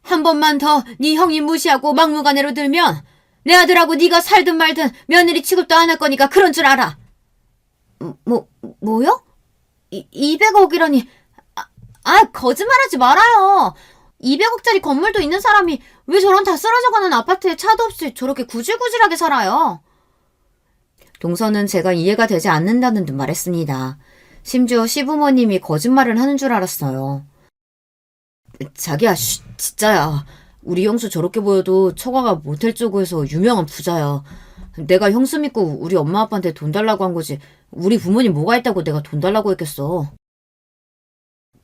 한 번만 더 네 형님 무시하고 막무가내로 들면 내 아들하고 네가 살든 말든 며느리 취급도 안 할 거니까 그런 줄 알아. 뭐요? 200억이라니. 거짓말하지 말아요. 200억짜리 건물도 있는 사람이 왜 저런 다 쓰러져가는 아파트에 차도 없이 저렇게 구질구질하게 살아요? 동서는 제가 이해가 되지 않는다는 듯 말했습니다. 심지어 시부모님이 거짓말을 하는 줄 알았어요. 자기야, 진짜야. 우리 형수 저렇게 보여도 처가가 모텔 쪽에서 유명한 부자야. 내가 형수 믿고 우리 엄마 아빠한테 돈 달라고 한 거지. 우리 부모님 뭐가 있다고 내가 돈 달라고 했겠어.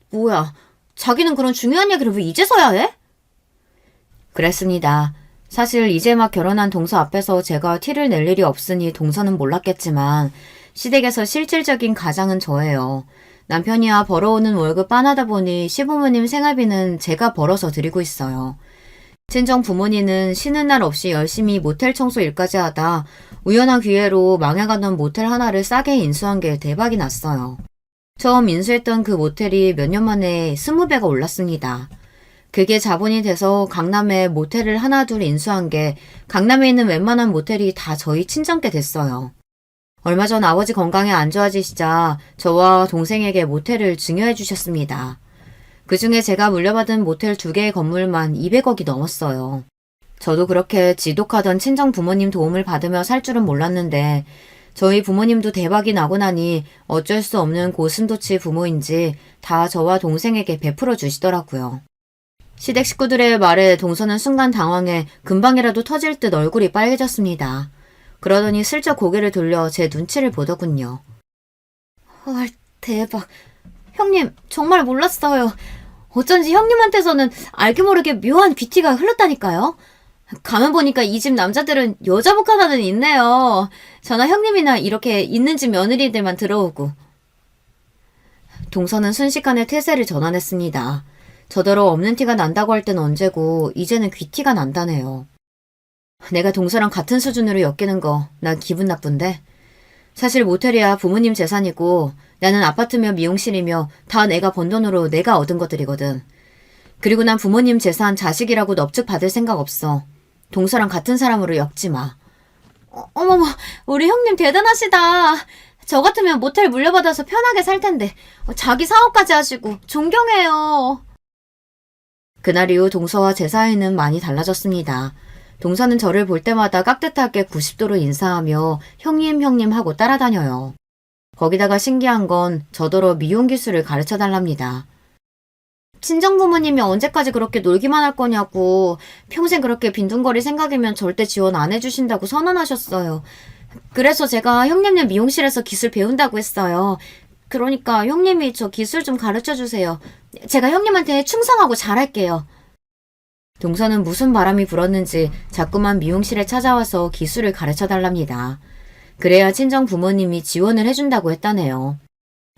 뭐야, 자기는 그런 중요한 얘기를 왜 이제서야 해? 그랬습니다. 사실 이제 막 결혼한 동서 앞에서 제가 티를 낼 일이 없으니 동서는 몰랐겠지만 시댁에서 실질적인 가장은 저예요. 남편이야 벌어오는 월급 빤하다 보니 시부모님 생활비는 제가 벌어서 드리고 있어요. 친정 부모님은 쉬는 날 없이 열심히 모텔 청소 일까지 하다 우연한 기회로 망해가던 모텔 하나를 싸게 인수한 게 대박이 났어요. 처음 인수했던 그 모텔이 몇 년 만에 20배가 올랐습니다. 그게 자본이 돼서 강남에 모텔을 하나 둘 인수한 게 강남에 있는 웬만한 모텔이 다 저희 친정께 됐어요. 얼마 전 아버지 건강이 안 좋아지시자 저와 동생에게 모텔을 증여해 주셨습니다. 그중에 제가 물려받은 모텔 2개의 건물만 200억이 넘었어요. 저도 그렇게 지독하던 친정 부모님 도움을 받으며 살 줄은 몰랐는데 저희 부모님도 대박이 나고 나니 어쩔 수 없는 고슴도치 부모인지 다 저와 동생에게 베풀어 주시더라고요. 시댁 식구들의 말에 동서는 순간 당황해 금방이라도 터질 듯 얼굴이 빨개졌습니다. 그러더니 슬쩍 고개를 돌려 제 눈치를 보더군요. 헐, 대박. 형님, 정말 몰랐어요. 어쩐지 형님한테서는 알게 모르게 묘한 귀티가 흘렀다니까요. 가만 보니까 이 집 남자들은 여자복 하나는 있네요. 저나 형님이나 이렇게 있는 집 며느리들만 들어오고. 동서는 순식간에 태세를 전환했습니다. 저더러 없는 티가 난다고 할 땐 언제고 이제는 귀티가 난다네요. 내가 동서랑 같은 수준으로 엮이는 거 난 기분 나쁜데? 사실 모텔이야 부모님 재산이고 나는 아파트며 미용실이며 다 내가 번 돈으로 내가 얻은 것들이거든. 그리고 난 부모님 재산 자식이라고 넙죽 받을 생각 없어. 동서랑 같은 사람으로 엮지 마. 어머머, 우리 형님 대단하시다. 저 같으면 모텔 물려받아서 편하게 살 텐데 자기 사업까지 하시고 존경해요. 그날 이후 동서와 제 사이는 많이 달라졌습니다. 동서는 저를 볼 때마다 깍듯하게 90도로 인사하며 형님 하고 따라다녀요. 거기다가 신기한 건 저더러 미용 기술을 가르쳐달랍니다. 친정부모님이 언제까지 그렇게 놀기만 할 거냐고 평생 그렇게 빈둥거릴 생각이면 절대 지원 안 해주신다고 선언하셨어요. 그래서 제가 형님네 미용실에서 기술 배운다고 했어요. 그러니까 형님이 저 기술 좀 가르쳐주세요. 제가 형님한테 충성하고 잘할게요. 동서는 무슨 바람이 불었는지 자꾸만 미용실에 찾아와서 기술을 가르쳐달랍니다. 그래야 친정 부모님이 지원을 해준다고 했다네요.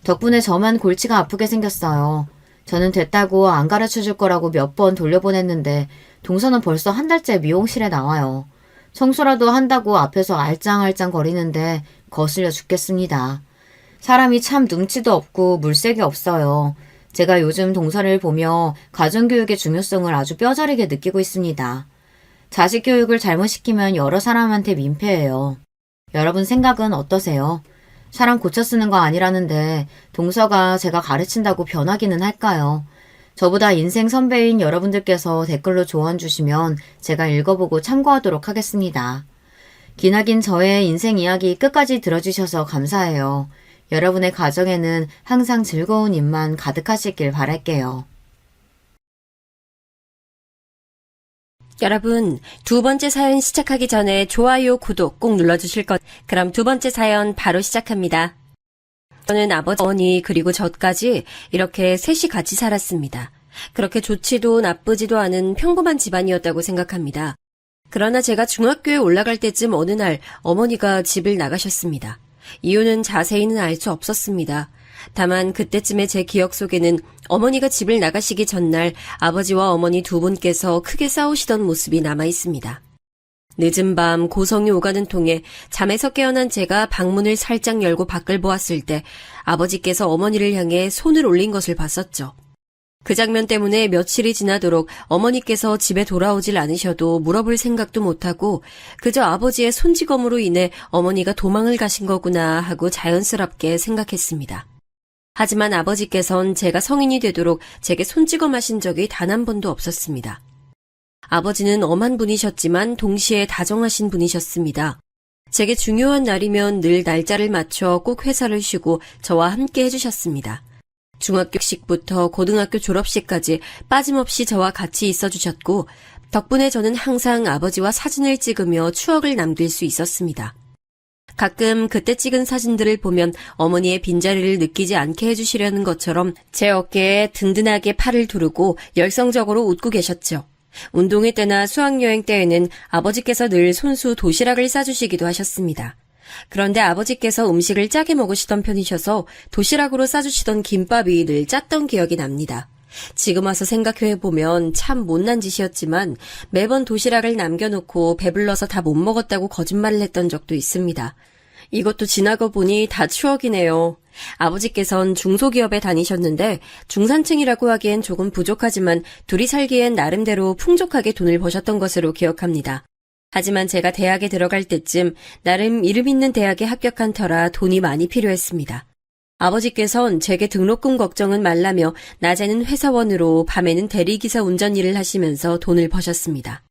덕분에 저만 골치가 아프게 생겼어요. 저는 됐다고 안 가르쳐줄 거라고 몇 번 돌려보냈는데 동서는 벌써 한 달째 미용실에 나와요. 청소라도 한다고 앞에서 알짱알짱 거리는데 거슬려 죽겠습니다. 사람이 참 눈치도 없고 물색이 없어요. 제가 요즘 동서를 보며 가정교육의 중요성을 아주 뼈저리게 느끼고 있습니다. 자식 교육을 잘못 시키면 여러 사람한테 민폐예요. 여러분 생각은 어떠세요? 사람 고쳐 쓰는 거 아니라는데 동서가 제가 가르친다고 변하기는 할까요? 저보다 인생 선배인 여러분들께서 댓글로 조언 주시면 제가 읽어보고 참고하도록 하겠습니다. 기나긴 저의 인생 이야기 끝까지 들어주셔서 감사해요. 여러분의 가정에는 항상 즐거운 일만 가득하시길 바랄게요. 여러분, 두 번째 사연 시작하기 전에 좋아요, 구독 꼭 눌러주실 것. 그럼 두 번째 사연 바로 시작합니다. 저는 아버지, 어머니 그리고 저까지 이렇게 셋이 같이 살았습니다. 그렇게 좋지도 나쁘지도 않은 평범한 집안이었다고 생각합니다. 그러나 제가 중학교에 올라갈 때쯤 어느 날 어머니가 집을 나가셨습니다. 이유는 자세히는 알 수 없었습니다. 다만 그때쯤에 제 기억 속에는 어머니가 집을 나가시기 전날 아버지와 어머니 두 분께서 크게 싸우시던 모습이 남아 있습니다. 늦은 밤 고성이 오가는 통에 잠에서 깨어난 제가 방문을 살짝 열고 밖을 보았을 때 아버지께서 어머니를 향해 손을 올린 것을 봤었죠. 그 장면 때문에 며칠이 지나도록 어머니께서 집에 돌아오질 않으셔도 물어볼 생각도 못하고 그저 아버지의 손찌검으로 인해 어머니가 도망을 가신 거구나 하고 자연스럽게 생각했습니다. 하지만 아버지께선 제가 성인이 되도록 제게 손찌검하신 적이 단 한 번도 없었습니다. 아버지는 엄한 분이셨지만 동시에 다정하신 분이셨습니다. 제게 중요한 날이면 늘 날짜를 맞춰 꼭 회사를 쉬고 저와 함께 해주셨습니다. 중학교식부터 고등학교 졸업식까지 빠짐없이 저와 같이 있어주셨고 덕분에 저는 항상 아버지와 사진을 찍으며 추억을 남길 수 있었습니다. 가끔 그때 찍은 사진들을 보면 어머니의 빈자리를 느끼지 않게 해주시려는 것처럼 제 어깨에 든든하게 팔을 두르고 열성적으로 웃고 계셨죠. 운동회 때나 수학여행 때에는 아버지께서 늘 손수 도시락을 싸주시기도 하셨습니다. 그런데 아버지께서 음식을 짜게 먹으시던 편이셔서 도시락으로 싸주시던 김밥이 늘 짰던 기억이 납니다. 지금 와서 생각해보면 참 못난 짓이었지만 매번 도시락을 남겨놓고 배불러서 다 못 먹었다고 거짓말을 했던 적도 있습니다. 이것도 지나고 보니 다 추억이네요. 아버지께선 중소기업에 다니셨는데 중산층이라고 하기엔 조금 부족하지만 둘이 살기엔 나름대로 풍족하게 돈을 버셨던 것으로 기억합니다. 하지만 제가 대학에 들어갈 때쯤 나름 이름 있는 대학에 합격한 터라 돈이 많이 필요했습니다. 아버지께선 제게 등록금 걱정은 말라며 낮에는 회사원으로 밤에는 대리기사 운전 일을 하시면서 돈을 버셨습니다.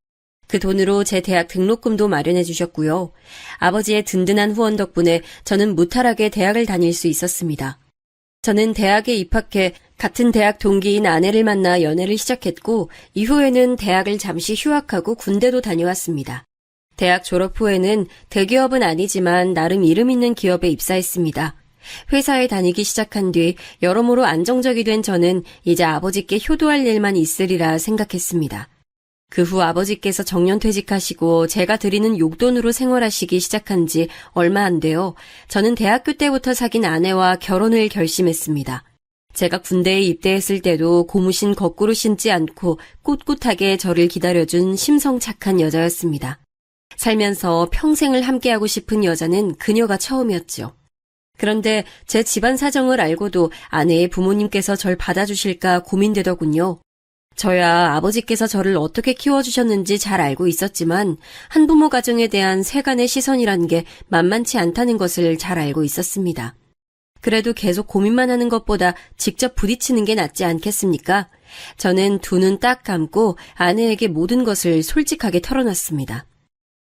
그 돈으로 제 대학 등록금도 마련해 주셨고요. 아버지의 든든한 후원 덕분에 저는 무탈하게 대학을 다닐 수 있었습니다. 저는 대학에 입학해 같은 대학 동기인 아내를 만나 연애를 시작했고 이후에는 대학을 잠시 휴학하고 군대도 다녀왔습니다. 대학 졸업 후에는 대기업은 아니지만 나름 이름 있는 기업에 입사했습니다. 회사에 다니기 시작한 뒤 여러모로 안정적이 된 저는 이제 아버지께 효도할 일만 있으리라 생각했습니다. 그 후 아버지께서 정년퇴직하시고 제가 드리는 용돈으로 생활하시기 시작한 지 얼마 안 돼요. 저는 대학교 때부터 사귄 아내와 결혼을 결심했습니다. 제가 군대에 입대했을 때도 고무신 거꾸로 신지 않고 꿋꿋하게 저를 기다려준 심성 착한 여자였습니다. 살면서 평생을 함께하고 싶은 여자는 그녀가 처음이었죠. 그런데 제 집안 사정을 알고도 아내의 부모님께서 절 받아주실까 고민되더군요. 저야 아버지께서 저를 어떻게 키워주셨는지 잘 알고 있었지만 한부모 가정에 대한 세간의 시선이란 게 만만치 않다는 것을 잘 알고 있었습니다. 그래도 계속 고민만 하는 것보다 직접 부딪히는 게 낫지 않겠습니까? 저는 두 눈 딱 감고 아내에게 모든 것을 솔직하게 털어놨습니다.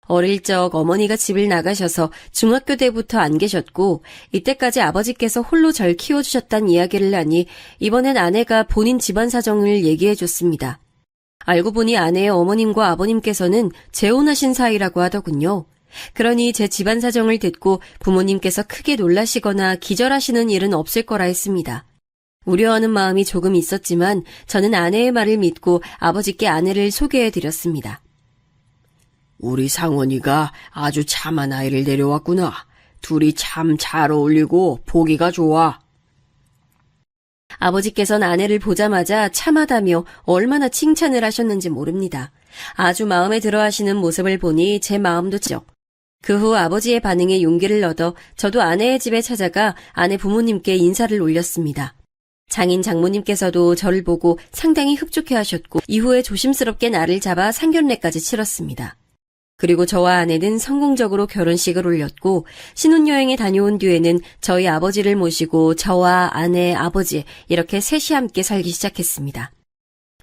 어릴 적 어머니가 집을 나가셔서 중학교 때부터 안 계셨고 이때까지 아버지께서 홀로 절 키워주셨단 이야기를 하니 이번엔 아내가 본인 집안 사정을 얘기해줬습니다. 알고 보니 아내의 어머님과 아버님께서는 재혼하신 사이라고 하더군요. 그러니 제 집안 사정을 듣고 부모님께서 크게 놀라시거나 기절하시는 일은 없을 거라 했습니다. 우려하는 마음이 조금 있었지만 저는 아내의 말을 믿고 아버지께 아내를 소개해드렸습니다. 우리 상원이가 아주 참한 아이를 데려왔구나. 둘이 참 잘 어울리고 보기가 좋아. 아버지께서는 아내를 보자마자 참하다며 얼마나 칭찬을 하셨는지 모릅니다. 아주 마음에 들어 하시는 모습을 보니 제 마음도 찌죠. 그 후 아버지의 반응에 용기를 얻어 저도 아내의 집에 찾아가 아내 부모님께 인사를 올렸습니다. 장인 장모님께서도 저를 보고 상당히 흡족해 하셨고 이후에 조심스럽게 날을 잡아 상견례까지 치렀습니다. 그리고 저와 아내는 성공적으로 결혼식을 올렸고 신혼여행에 다녀온 뒤에는 저희 아버지를 모시고 저와 아내, 아버지 이렇게 셋이 함께 살기 시작했습니다.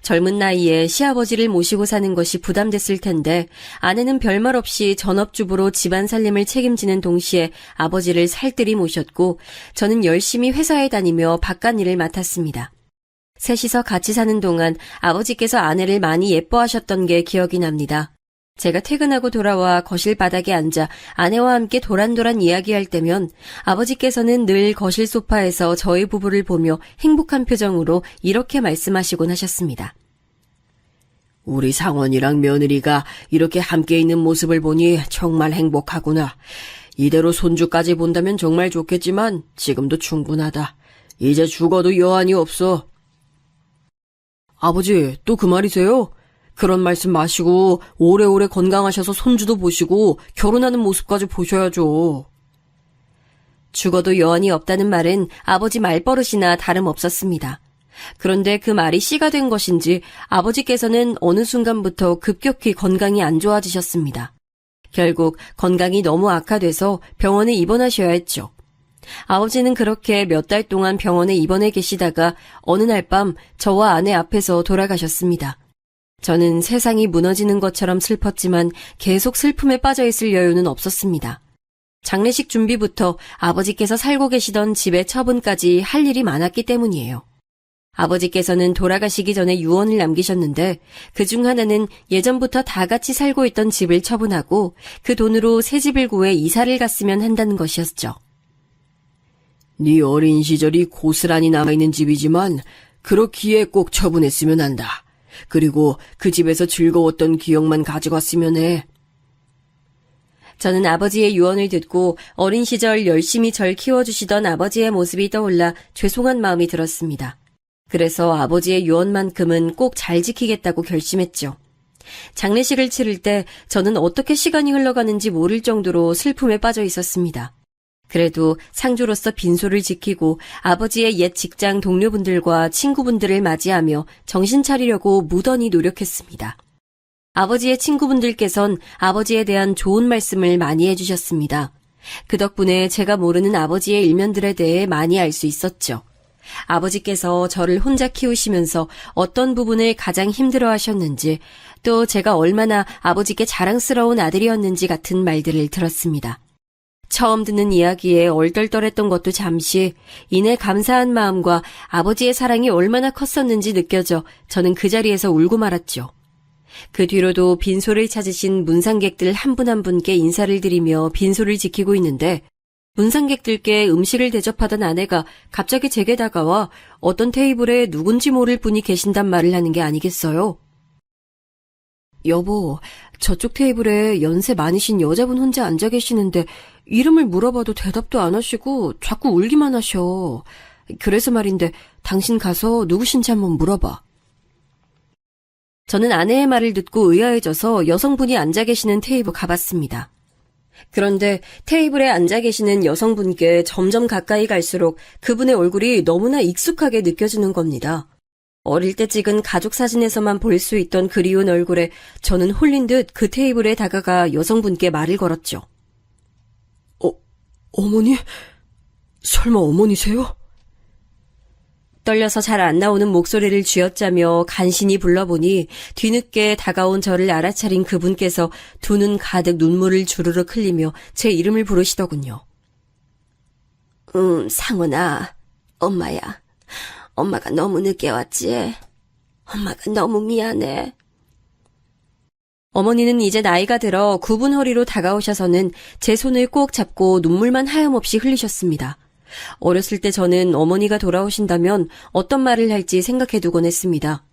젊은 나이에 시아버지를 모시고 사는 것이 부담됐을 텐데 아내는 별말 없이 전업주부로 집안 살림을 책임지는 동시에 아버지를 살뜰히 모셨고 저는 열심히 회사에 다니며 바깥일을 맡았습니다. 셋이서 같이 사는 동안 아버지께서 아내를 많이 예뻐하셨던 게 기억이 납니다. 제가 퇴근하고 돌아와 거실 바닥에 앉아 아내와 함께 도란도란 이야기할 때면 아버지께서는 늘 거실 소파에서 저희 부부를 보며 행복한 표정으로 이렇게 말씀하시곤 하셨습니다. 우리 상원이랑 며느리가 이렇게 함께 있는 모습을 보니 정말 행복하구나. 이대로 손주까지 본다면 정말 좋겠지만 지금도 충분하다. 이제 죽어도 여한이 없어. 아버지, 또 그 말이세요? 그런 말씀 마시고 오래오래 건강하셔서 손주도 보시고 결혼하는 모습까지 보셔야죠. 죽어도 여한이 없다는 말은 아버지 말버릇이나 다름없었습니다. 그런데 그 말이 씨가 된 것인지 아버지께서는 어느 순간부터 급격히 건강이 안 좋아지셨습니다. 결국 건강이 너무 악화돼서 병원에 입원하셔야 했죠. 아버지는 그렇게 몇 달 동안 병원에 입원해 계시다가 어느 날 밤 저와 아내 앞에서 돌아가셨습니다. 저는 세상이 무너지는 것처럼 슬펐지만 계속 슬픔에 빠져있을 여유는 없었습니다. 장례식 준비부터 아버지께서 살고 계시던 집의 처분까지 할 일이 많았기 때문이에요. 아버지께서는 돌아가시기 전에 유언을 남기셨는데 그중 하나는 예전부터 다 같이 살고 있던 집을 처분하고 그 돈으로 새 집을 구해 이사를 갔으면 한다는 것이었죠. 네 어린 시절이 고스란히 남아있는 집이지만 그렇기에 꼭 처분했으면 한다. 그리고 그 집에서 즐거웠던 기억만 가져갔으면 해. 저는 아버지의 유언을 듣고 어린 시절 열심히 절 키워주시던 아버지의 모습이 떠올라 죄송한 마음이 들었습니다. 그래서 아버지의 유언만큼은 꼭 잘 지키겠다고 결심했죠. 장례식을 치를 때 저는 어떻게 시간이 흘러가는지 모를 정도로 슬픔에 빠져 있었습니다. 그래도 상주로서 빈소를 지키고 아버지의 옛 직장 동료분들과 친구분들을 맞이하며 정신 차리려고 무던히 노력했습니다. 아버지의 친구분들께선 아버지에 대한 좋은 말씀을 많이 해주셨습니다. 그 덕분에 제가 모르는 아버지의 일면들에 대해 많이 알 수 있었죠. 아버지께서 저를 혼자 키우시면서 어떤 부분을 가장 힘들어 하셨는지, 또 제가 얼마나 아버지께 자랑스러운 아들이었는지 같은 말들을 들었습니다. 처음 듣는 이야기에 얼떨떨했던 것도 잠시, 이내 감사한 마음과 아버지의 사랑이 얼마나 컸었는지 느껴져 저는 그 자리에서 울고 말았죠. 그 뒤로도 빈소를 찾으신 문상객들 한 분 한 분께 인사를 드리며 빈소를 지키고 있는데, 문상객들께 음식을 대접하던 아내가 갑자기 제게 다가와 어떤 테이블에 누군지 모를 분이 계신단 말을 하는 게 아니겠어요? 여보, 저쪽 테이블에 연세 많으신 여자분 혼자 앉아 계시는데 이름을 물어봐도 대답도 안 하시고 자꾸 울기만 하셔. 그래서 말인데 당신 가서 누구신지 한번 물어봐. 저는 아내의 말을 듣고 의아해져서 여성분이 앉아 계시는 테이블 가봤습니다. 그런데 테이블에 앉아 계시는 여성분께 점점 가까이 갈수록 그분의 얼굴이 너무나 익숙하게 느껴지는 겁니다. 어릴 때 찍은 가족 사진에서만 볼 수 있던 그리운 얼굴에 저는 홀린 듯 그 테이블에 다가가 여성분께 말을 걸었죠. 어머니? 설마 어머니세요? 떨려서 잘 안 나오는 목소리를 쥐어짜며 간신히 불러보니 뒤늦게 다가온 저를 알아차린 그분께서 두 눈 가득 눈물을 주르륵 흘리며 제 이름을 부르시더군요. 상원아, 엄마야. 엄마가 너무 늦게 왔지? 엄마가 너무 미안해. 어머니는 이제 나이가 들어 굽은 허리로 다가오셔서는 제 손을 꼭 잡고 눈물만 하염없이 흘리셨습니다. 어렸을 때 저는 어머니가 돌아오신다면 어떤 말을 할지 생각해두곤 했습니다.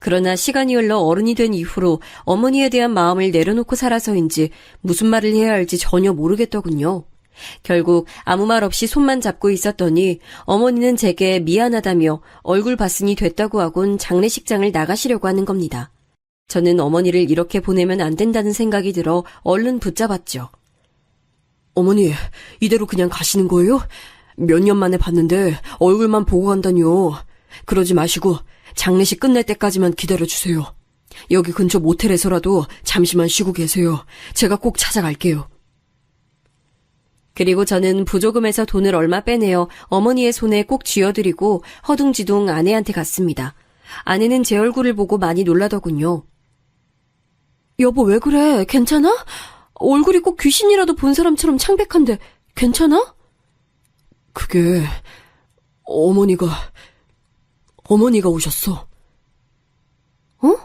그러나 시간이 흘러 어른이 된 이후로 어머니에 대한 마음을 내려놓고 살아서인지 무슨 말을 해야 할지 전혀 모르겠더군요. 결국 아무 말 없이 손만 잡고 있었더니 어머니는 제게 미안하다며 얼굴 봤으니 됐다고 하곤 장례식장을 나가시려고 하는 겁니다. 저는 어머니를 이렇게 보내면 안 된다는 생각이 들어 얼른 붙잡았죠. 어머니, 이대로 그냥 가시는 거예요? 몇 년 만에 봤는데 얼굴만 보고 간다뇨. 그러지 마시고 장례식 끝날 때까지만 기다려주세요. 여기 근처 모텔에서라도 잠시만 쉬고 계세요. 제가 꼭 찾아갈게요. 그리고 저는 부조금에서 돈을 얼마 빼내어 어머니의 손에 꼭 쥐어드리고 허둥지둥 아내한테 갔습니다. 아내는 제 얼굴을 보고 많이 놀라더군요. 여보, 왜 그래? 괜찮아? 얼굴이 꼭 귀신이라도 본 사람처럼 창백한데 괜찮아? 그게 어머니가 오셨어. 어?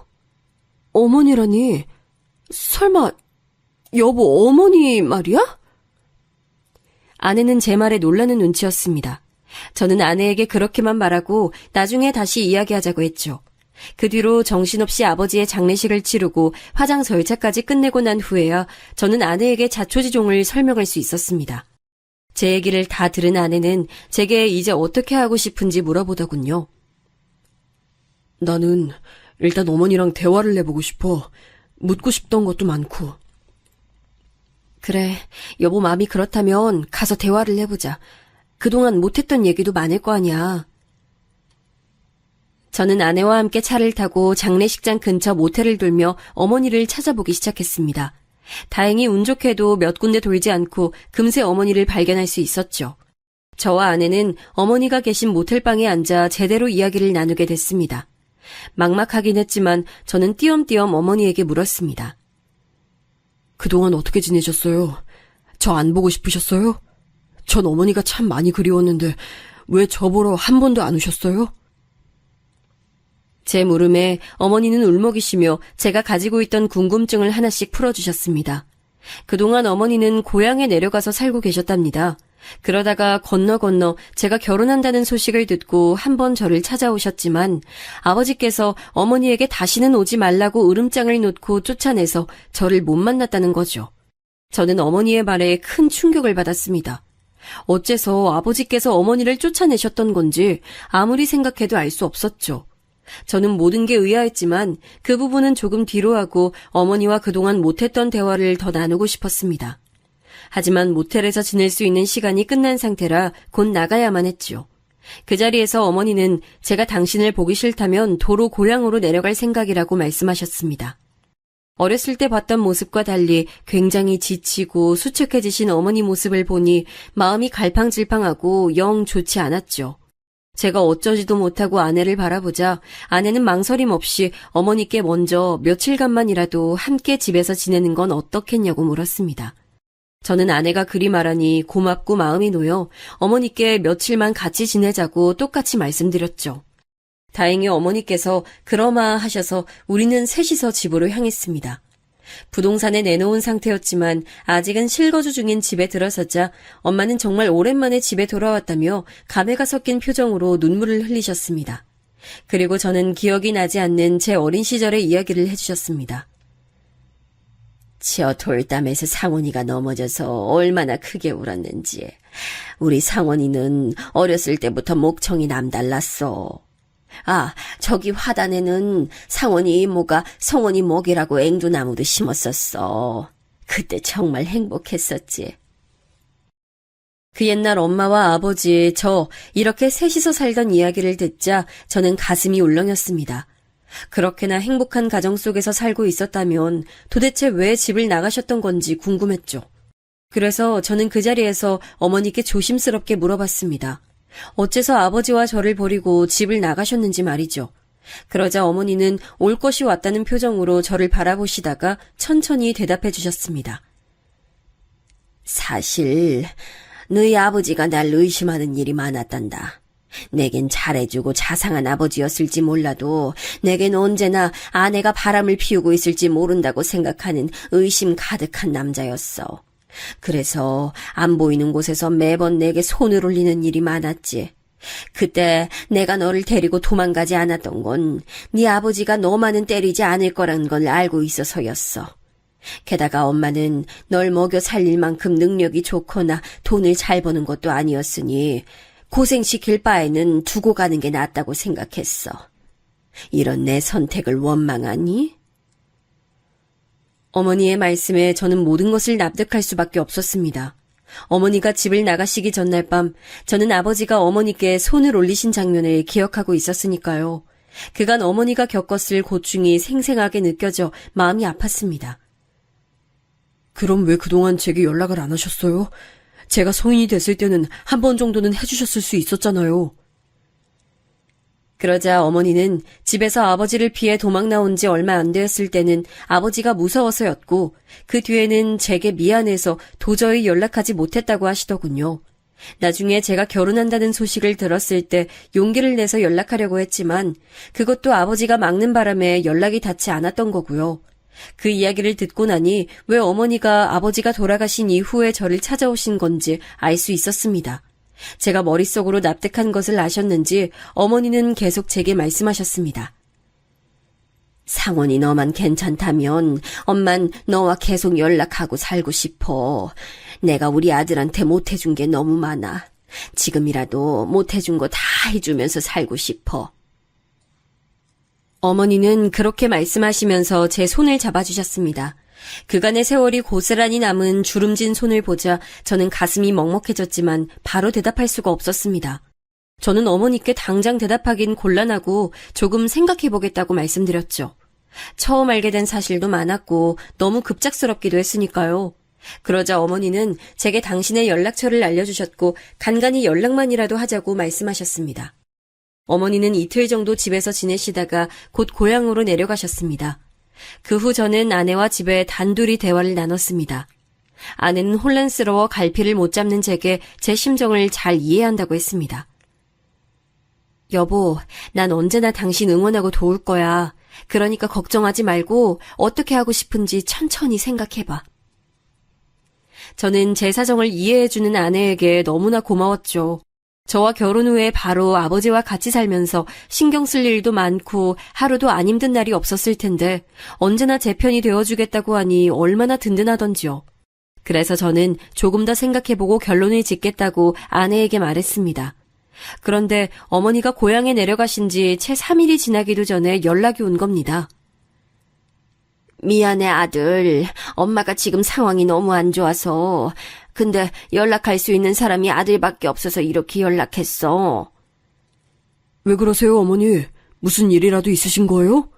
어머니라니? 설마 여보 어머니 말이야? 아내는 제 말에 놀라는 눈치였습니다. 저는 아내에게 그렇게만 말하고 나중에 다시 이야기하자고 했죠. 그 뒤로 정신없이 아버지의 장례식을 치르고 화장 절차까지 끝내고 난 후에야 저는 아내에게 자초지종을 설명할 수 있었습니다. 제 얘기를 다 들은 아내는 제게 이제 어떻게 하고 싶은지 물어보더군요. 나는 일단 어머니랑 대화를 해보고 싶어. 묻고 싶던 것도 많고. 그래, 여보 마음이 그렇다면 가서 대화를 해보자. 그동안 못했던 얘기도 많을 거 아니야. 저는 아내와 함께 차를 타고 장례식장 근처 모텔을 돌며 어머니를 찾아보기 시작했습니다. 다행히 운 좋게도 몇 군데 돌지 않고 금세 어머니를 발견할 수 있었죠. 저와 아내는 어머니가 계신 모텔방에 앉아 제대로 이야기를 나누게 됐습니다. 막막하긴 했지만 저는 띄엄띄엄 어머니에게 물었습니다. 그동안 어떻게 지내셨어요? 저 안 보고 싶으셨어요? 전 어머니가 참 많이 그리웠는데 왜 저 보러 한 번도 안 오셨어요? 제 물음에 어머니는 울먹이시며 제가 가지고 있던 궁금증을 하나씩 풀어주셨습니다. 그동안 어머니는 고향에 내려가서 살고 계셨답니다. 그러다가 건너 제가 결혼한다는 소식을 듣고 한 번 저를 찾아오셨지만 아버지께서 어머니에게 다시는 오지 말라고 으름장을 놓고 쫓아내서 저를 못 만났다는 거죠. 저는 어머니의 말에 큰 충격을 받았습니다. 어째서 아버지께서 어머니를 쫓아내셨던 건지 아무리 생각해도 알 수 없었죠. 저는 모든 게 의아했지만 그 부분은 조금 뒤로 하고 어머니와 그동안 못했던 대화를 더 나누고 싶었습니다. 하지만 모텔에서 지낼 수 있는 시간이 끝난 상태라 곧 나가야만 했죠. 그 자리에서 어머니는 제가 당신을 보기 싫다면 도로 고향으로 내려갈 생각이라고 말씀하셨습니다. 어렸을 때 봤던 모습과 달리 굉장히 지치고 수척해지신 어머니 모습을 보니 마음이 갈팡질팡하고 영 좋지 않았죠. 제가 어쩌지도 못하고 아내를 바라보자 아내는 망설임 없이 어머니께 먼저 며칠간만이라도 함께 집에서 지내는 건 어떻겠냐고 물었습니다. 저는 아내가 그리 말하니 고맙고 마음이 놓여 어머니께 며칠만 같이 지내자고 똑같이 말씀드렸죠. 다행히 어머니께서 그러마 하셔서 우리는 셋이서 집으로 향했습니다. 부동산에 내놓은 상태였지만 아직은 실거주 중인 집에 들어서자 엄마는 정말 오랜만에 집에 돌아왔다며 감회가 섞인 표정으로 눈물을 흘리셨습니다. 그리고 저는 기억이 나지 않는 제 어린 시절의 이야기를 해주셨습니다. 저 돌담에서 상원이가 넘어져서 얼마나 크게 울었는지. 우리 상원이는 어렸을 때부터 목청이 남달랐어. 아, 저기 화단에는 상원이 이모가 성원이 목이라고 앵두나무도 심었었어. 그때 정말 행복했었지. 그 옛날 엄마와 아버지, 저 이렇게 셋이서 살던 이야기를 듣자 저는 가슴이 울렁였습니다. 그렇게나 행복한 가정 속에서 살고 있었다면 도대체 왜 집을 나가셨던 건지 궁금했죠. 그래서 저는 그 자리에서 어머니께 조심스럽게 물어봤습니다. 어째서 아버지와 저를 버리고 집을 나가셨는지 말이죠. 그러자 어머니는 올 것이 왔다는 표정으로 저를 바라보시다가 천천히 대답해 주셨습니다. 사실 너희 아버지가 날 의심하는 일이 많았단다. 내겐 잘해주고 자상한 아버지였을지 몰라도 내겐 언제나 아내가 바람을 피우고 있을지 모른다고 생각하는 의심 가득한 남자였어. 그래서 안 보이는 곳에서 매번 내게 손을 올리는 일이 많았지. 그때 내가 너를 데리고 도망가지 않았던 건 네 아버지가 너만은 때리지 않을 거란 걸 알고 있어서였어. 게다가 엄마는 널 먹여 살릴 만큼 능력이 좋거나 돈을 잘 버는 것도 아니었으니 고생시킬 바에는 두고 가는 게 낫다고 생각했어. 이런 내 선택을 원망하니? 어머니의 말씀에 저는 모든 것을 납득할 수밖에 없었습니다. 어머니가 집을 나가시기 전날 밤 저는 아버지가 어머니께 손을 올리신 장면을 기억하고 있었으니까요. 그간 어머니가 겪었을 고충이 생생하게 느껴져 마음이 아팠습니다. 그럼 왜 그동안 제게 연락을 안 하셨어요? 제가 성인이 됐을 때는 한 번 정도는 해주셨을 수 있었잖아요. 그러자 어머니는 집에서 아버지를 피해 도망 나온 지 얼마 안 되었을 때는 아버지가 무서워서였고 그 뒤에는 제게 미안해서 도저히 연락하지 못했다고 하시더군요. 나중에 제가 결혼한다는 소식을 들었을 때 용기를 내서 연락하려고 했지만 그것도 아버지가 막는 바람에 연락이 닿지 않았던 거고요. 그 이야기를 듣고 나니 왜 어머니가 아버지가 돌아가신 이후에 저를 찾아오신 건지 알 수 있었습니다. 제가 머릿속으로 납득한 것을 아셨는지 어머니는 계속 제게 말씀하셨습니다. 상원이 너만 괜찮다면 엄만 너와 계속 연락하고 살고 싶어. 내가 우리 아들한테 못해준 게 너무 많아. 지금이라도 못해준 거 다 해주면서 살고 싶어. 어머니는 그렇게 말씀하시면서 제 손을 잡아주셨습니다. 그간의 세월이 고스란히 남은 주름진 손을 보자 저는 가슴이 먹먹해졌지만 바로 대답할 수가 없었습니다. 저는 어머니께 당장 대답하긴 곤란하고 조금 생각해보겠다고 말씀드렸죠. 처음 알게 된 사실도 많았고 너무 급작스럽기도 했으니까요. 그러자 어머니는 제게 당신의 연락처를 알려주셨고 간간히 연락만이라도 하자고 말씀하셨습니다. 어머니는 이틀 정도 집에서 지내시다가 곧 고향으로 내려가셨습니다. 그 후 저는 아내와 집에 단둘이 대화를 나눴습니다. 아내는 혼란스러워 갈피를 못 잡는 제게 제 심정을 잘 이해한다고 했습니다. 여보, 난 언제나 당신 응원하고 도울 거야. 그러니까 걱정하지 말고 어떻게 하고 싶은지 천천히 생각해봐. 저는 제 사정을 이해해주는 아내에게 너무나 고마웠죠. 저와 결혼 후에 바로 아버지와 같이 살면서 신경 쓸 일도 많고 하루도 안 힘든 날이 없었을 텐데 언제나 제 편이 되어주겠다고 하니 얼마나 든든하던지요. 그래서 저는 조금 더 생각해보고 결론을 짓겠다고 아내에게 말했습니다. 그런데 어머니가 고향에 내려가신 지 채 3일이 지나기도 전에 연락이 온 겁니다. 미안해, 아들. 엄마가 지금 상황이 너무 안 좋아서. 근데 연락할 수 있는 사람이 아들밖에 없어서 이렇게 연락했어. 왜 그러세요, 어머니? 무슨 일이라도 있으신 거예요?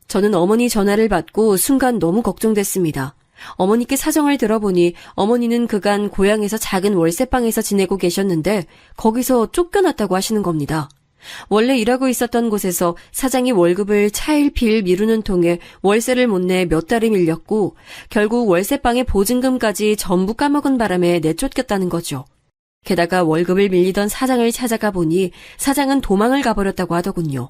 저는 어머니 전화를 받고 순간 너무 걱정됐습니다. 어머니께 사정을 들어보니 어머니는 그간 고향에서 작은 월세방에서 지내고 계셨는데 거기서 쫓겨났다고 하시는 겁니다. 원래 일하고 있었던 곳에서 사장이 월급을 차일피일 미루는 통에 월세를 못 내 몇 달이 밀렸고 결국 월세방의 보증금까지 전부 까먹은 바람에 내쫓겼다는 거죠. 게다가 월급을 밀리던 사장을 찾아가 보니 사장은 도망을 가버렸다고 하더군요.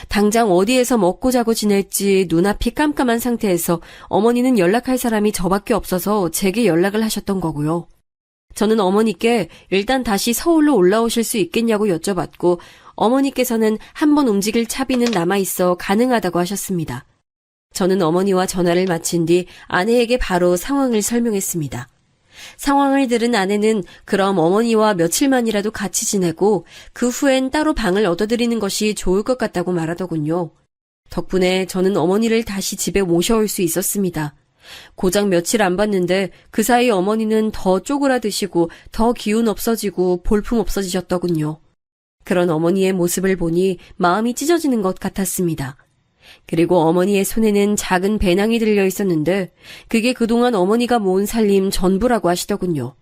당장 어디에서 먹고 자고 지낼지 눈앞이 깜깜한 상태에서 어머니는 연락할 사람이 저밖에 없어서 제게 연락을 하셨던 거고요. 저는 어머니께 일단 다시 서울로 올라오실 수 있겠냐고 여쭤봤고 어머니께서는 한번 움직일 차비는 남아있어 가능하다고 하셨습니다. 저는 어머니와 전화를 마친 뒤 아내에게 바로 상황을 설명했습니다. 상황을 들은 아내는 그럼 어머니와 며칠만이라도 같이 지내고 그 후엔 따로 방을 얻어드리는 것이 좋을 것 같다고 말하더군요. 덕분에 저는 어머니를 다시 집에 모셔올 수 있었습니다. 고작 며칠 안 봤는데 그 사이 어머니는 더 쪼그라드시고 더 기운 없어지고 볼품 없어지셨더군요. 그런 어머니의 모습을 보니 마음이 찢어지는 것 같았습니다. 그리고 어머니의 손에는 작은 배낭이 들려 있었는데 그게 그동안 어머니가 모은 살림 전부라고 하시더군요.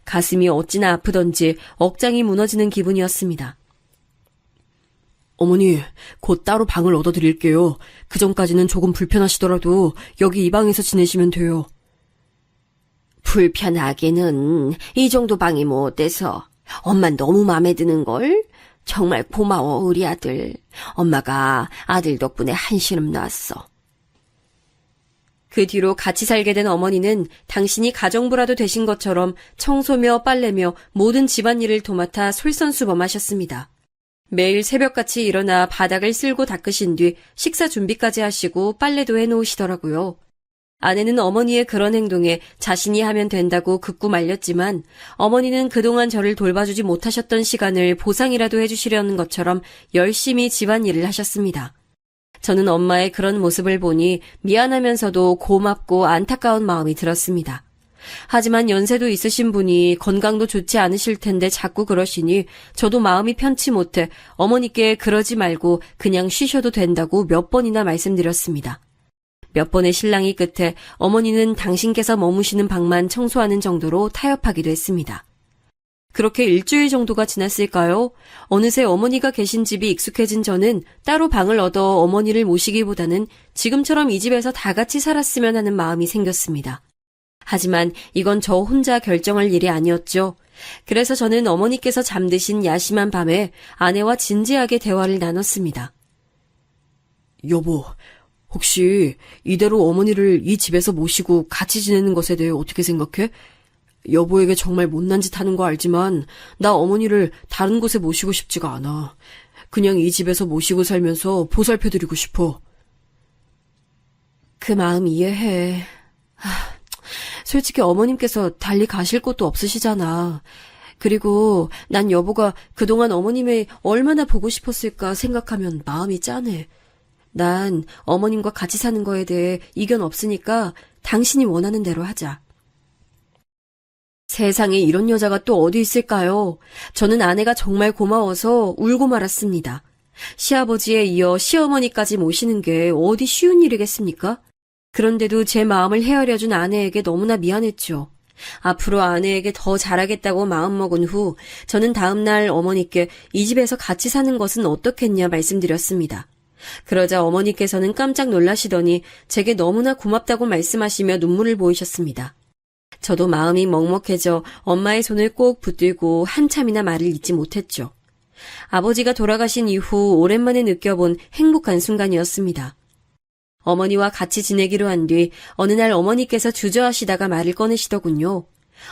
가슴이 어찌나 아프던지 억장이 무너지는 기분이었습니다. 어머니, 곧 따로 방을 얻어드릴게요. 그 전까지는 조금 불편하시더라도 여기 이 방에서 지내시면 돼요. 불편하기는 이 정도 방이 뭐 어때서? 엄만 너무 마음에 드는걸? 정말 고마워, 우리 아들. 엄마가 아들 덕분에 한시름 놨어. 그 뒤로 같이 살게 된 어머니는 당신이 가정부라도 되신 것처럼 청소며 빨래며 모든 집안일을 도맡아 솔선수범하셨습니다. 매일 새벽같이 일어나 바닥을 쓸고 닦으신 뒤 식사 준비까지 하시고 빨래도 해놓으시더라고요. 아내는 어머니의 그런 행동에 자신이 하면 된다고 극구 말렸지만 어머니는 그동안 저를 돌봐주지 못하셨던 시간을 보상이라도 해주시려는 것처럼 열심히 집안일을 하셨습니다. 저는 엄마의 그런 모습을 보니 미안하면서도 고맙고 안타까운 마음이 들었습니다. 하지만 연세도 있으신 분이 건강도 좋지 않으실 텐데 자꾸 그러시니 저도 마음이 편치 못해 어머니께 그러지 말고 그냥 쉬셔도 된다고 몇 번이나 말씀드렸습니다. 몇 번의 실랑이 끝에 어머니는 당신께서 머무시는 방만 청소하는 정도로 타협하기도 했습니다. 그렇게 일주일 정도가 지났을까요? 어느새 어머니가 계신 집이 익숙해진 저는 따로 방을 얻어 어머니를 모시기보다는 지금처럼 이 집에서 다 같이 살았으면 하는 마음이 생겼습니다. 하지만 이건 저 혼자 결정할 일이 아니었죠. 그래서 저는 어머니께서 잠드신 야심한 밤에 아내와 진지하게 대화를 나눴습니다. 여보, 혹시 이대로 어머니를 이 집에서 모시고 같이 지내는 것에 대해 어떻게 생각해? 여보에게 정말 못난 짓 하는 거 알지만 나 어머니를 다른 곳에 모시고 싶지가 않아. 그냥 이 집에서 모시고 살면서 보살펴드리고 싶어. 그 마음 이해해. 솔직히 어머님께서 달리 가실 곳도 없으시잖아. 그리고 난 여보가 그동안 어머님이 얼마나 보고 싶었을까 생각하면 마음이 짠해. 난 어머님과 같이 사는 거에 대해 이견 없으니까 당신이 원하는 대로 하자. 세상에 이런 여자가 또 어디 있을까요? 저는 아내가 정말 고마워서 울고 말았습니다. 시아버지에 이어 시어머니까지 모시는 게 어디 쉬운 일이겠습니까? 그런데도 제 마음을 헤아려준 아내에게 너무나 미안했죠. 앞으로 아내에게 더 잘하겠다고 마음먹은 후 저는 다음날 어머니께 이 집에서 같이 사는 것은 어떻겠냐 말씀드렸습니다. 그러자 어머니께서는 깜짝 놀라시더니 제게 너무나 고맙다고 말씀하시며 눈물을 보이셨습니다. 저도 마음이 먹먹해져 엄마의 손을 꼭 붙들고 한참이나 말을 잇지 못했죠. 아버지가 돌아가신 이후 오랜만에 느껴본 행복한 순간이었습니다. 어머니와 같이 지내기로 한 뒤 어느 날 어머니께서 주저하시다가 말을 꺼내시더군요.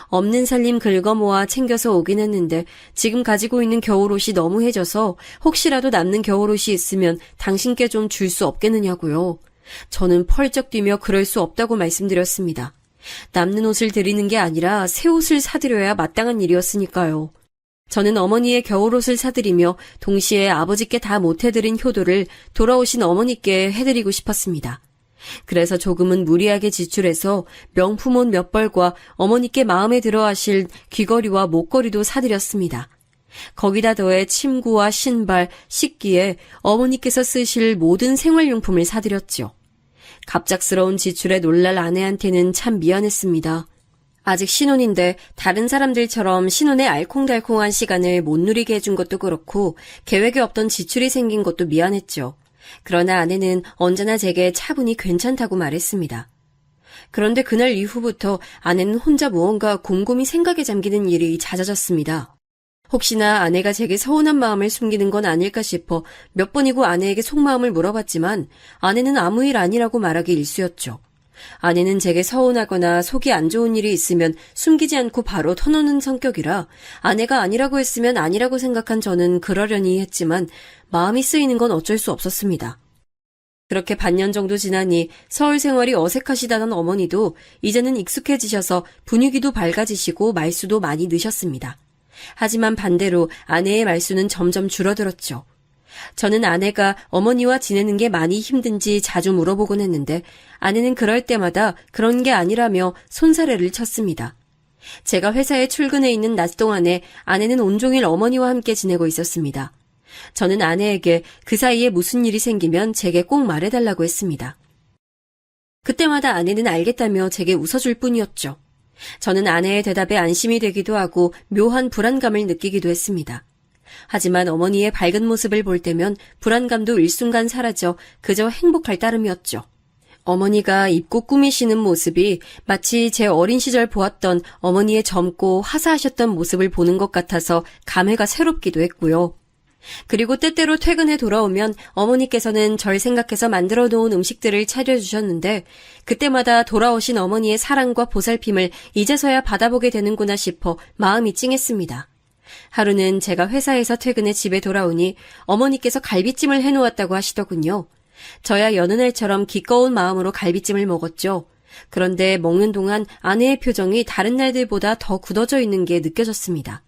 없는 살림 긁어모아 챙겨서 오긴 했는데 지금 가지고 있는 겨울옷이 너무 해져서 혹시라도 남는 겨울옷이 있으면 당신께 좀 줄 수 없겠느냐고요. 저는 펄쩍 뛰며 그럴 수 없다고 말씀드렸습니다. 남는 옷을 드리는 게 아니라 새 옷을 사드려야 마땅한 일이었으니까요. 저는 어머니의 겨울옷을 사드리며 동시에 아버지께 다 못해드린 효도를 돌아오신 어머니께 해드리고 싶었습니다. 그래서 조금은 무리하게 지출해서 명품옷 몇 벌과 어머니께 마음에 들어 하실 귀걸이와 목걸이도 사드렸습니다. 거기다 더해 침구와 신발, 식기에 어머니께서 쓰실 모든 생활용품을 사드렸죠. 갑작스러운 지출에 놀랄 아내한테는 참 미안했습니다. 아직 신혼인데 다른 사람들처럼 신혼의 알콩달콩한 시간을 못 누리게 해준 것도 그렇고 계획에 없던 지출이 생긴 것도 미안했죠. 그러나 아내는 언제나 제게 차분히 괜찮다고 말했습니다. 그런데 그날 이후부터 아내는 혼자 무언가 곰곰이 생각에 잠기는 일이 잦아졌습니다. 혹시나 아내가 제게 서운한 마음을 숨기는 건 아닐까 싶어 몇 번이고 아내에게 속마음을 물어봤지만 아내는 아무 일 아니라고 말하기 일쑤였죠. 아내는 제게 서운하거나 속이 안 좋은 일이 있으면 숨기지 않고 바로 터놓는 성격이라 아내가 아니라고 했으면 아니라고 생각한 저는 그러려니 했지만 마음이 쓰이는 건 어쩔 수 없었습니다. 그렇게 반년 정도 지나니 서울 생활이 어색하시다던 어머니도 이제는 익숙해지셔서 분위기도 밝아지시고 말수도 많이 느셨습니다. 하지만 반대로 아내의 말수는 점점 줄어들었죠. 저는 아내가 어머니와 지내는 게 많이 힘든지 자주 물어보곤 했는데 아내는 그럴 때마다 그런 게 아니라며 손사래를 쳤습니다. 제가 회사에 출근해 있는 낮 동안에 아내는 온종일 어머니와 함께 지내고 있었습니다. 저는 아내에게 그 사이에 무슨 일이 생기면 제게 꼭 말해달라고 했습니다. 그때마다 아내는 알겠다며 제게 웃어줄 뿐이었죠. 저는 아내의 대답에 안심이 되기도 하고 묘한 불안감을 느끼기도 했습니다. 하지만 어머니의 밝은 모습을 볼 때면 불안감도 일순간 사라져 그저 행복할 따름이었죠. 어머니가 입고 꾸미시는 모습이 마치 제 어린 시절 보았던 어머니의 젊고 화사하셨던 모습을 보는 것 같아서 감회가 새롭기도 했고요. 그리고 때때로 퇴근해 돌아오면 어머니께서는 절 생각해서 만들어 놓은 음식들을 차려주셨는데 그때마다 돌아오신 어머니의 사랑과 보살핌을 이제서야 받아보게 되는구나 싶어 마음이 찡했습니다. 하루는 제가 회사에서 퇴근해 집에 돌아오니 어머니께서 갈비찜을 해놓았다고 하시더군요. 저야 여느 날처럼 기꺼운 마음으로 갈비찜을 먹었죠. 그런데 먹는 동안 아내의 표정이 다른 날들보다 더 굳어져 있는 게 느껴졌습니다.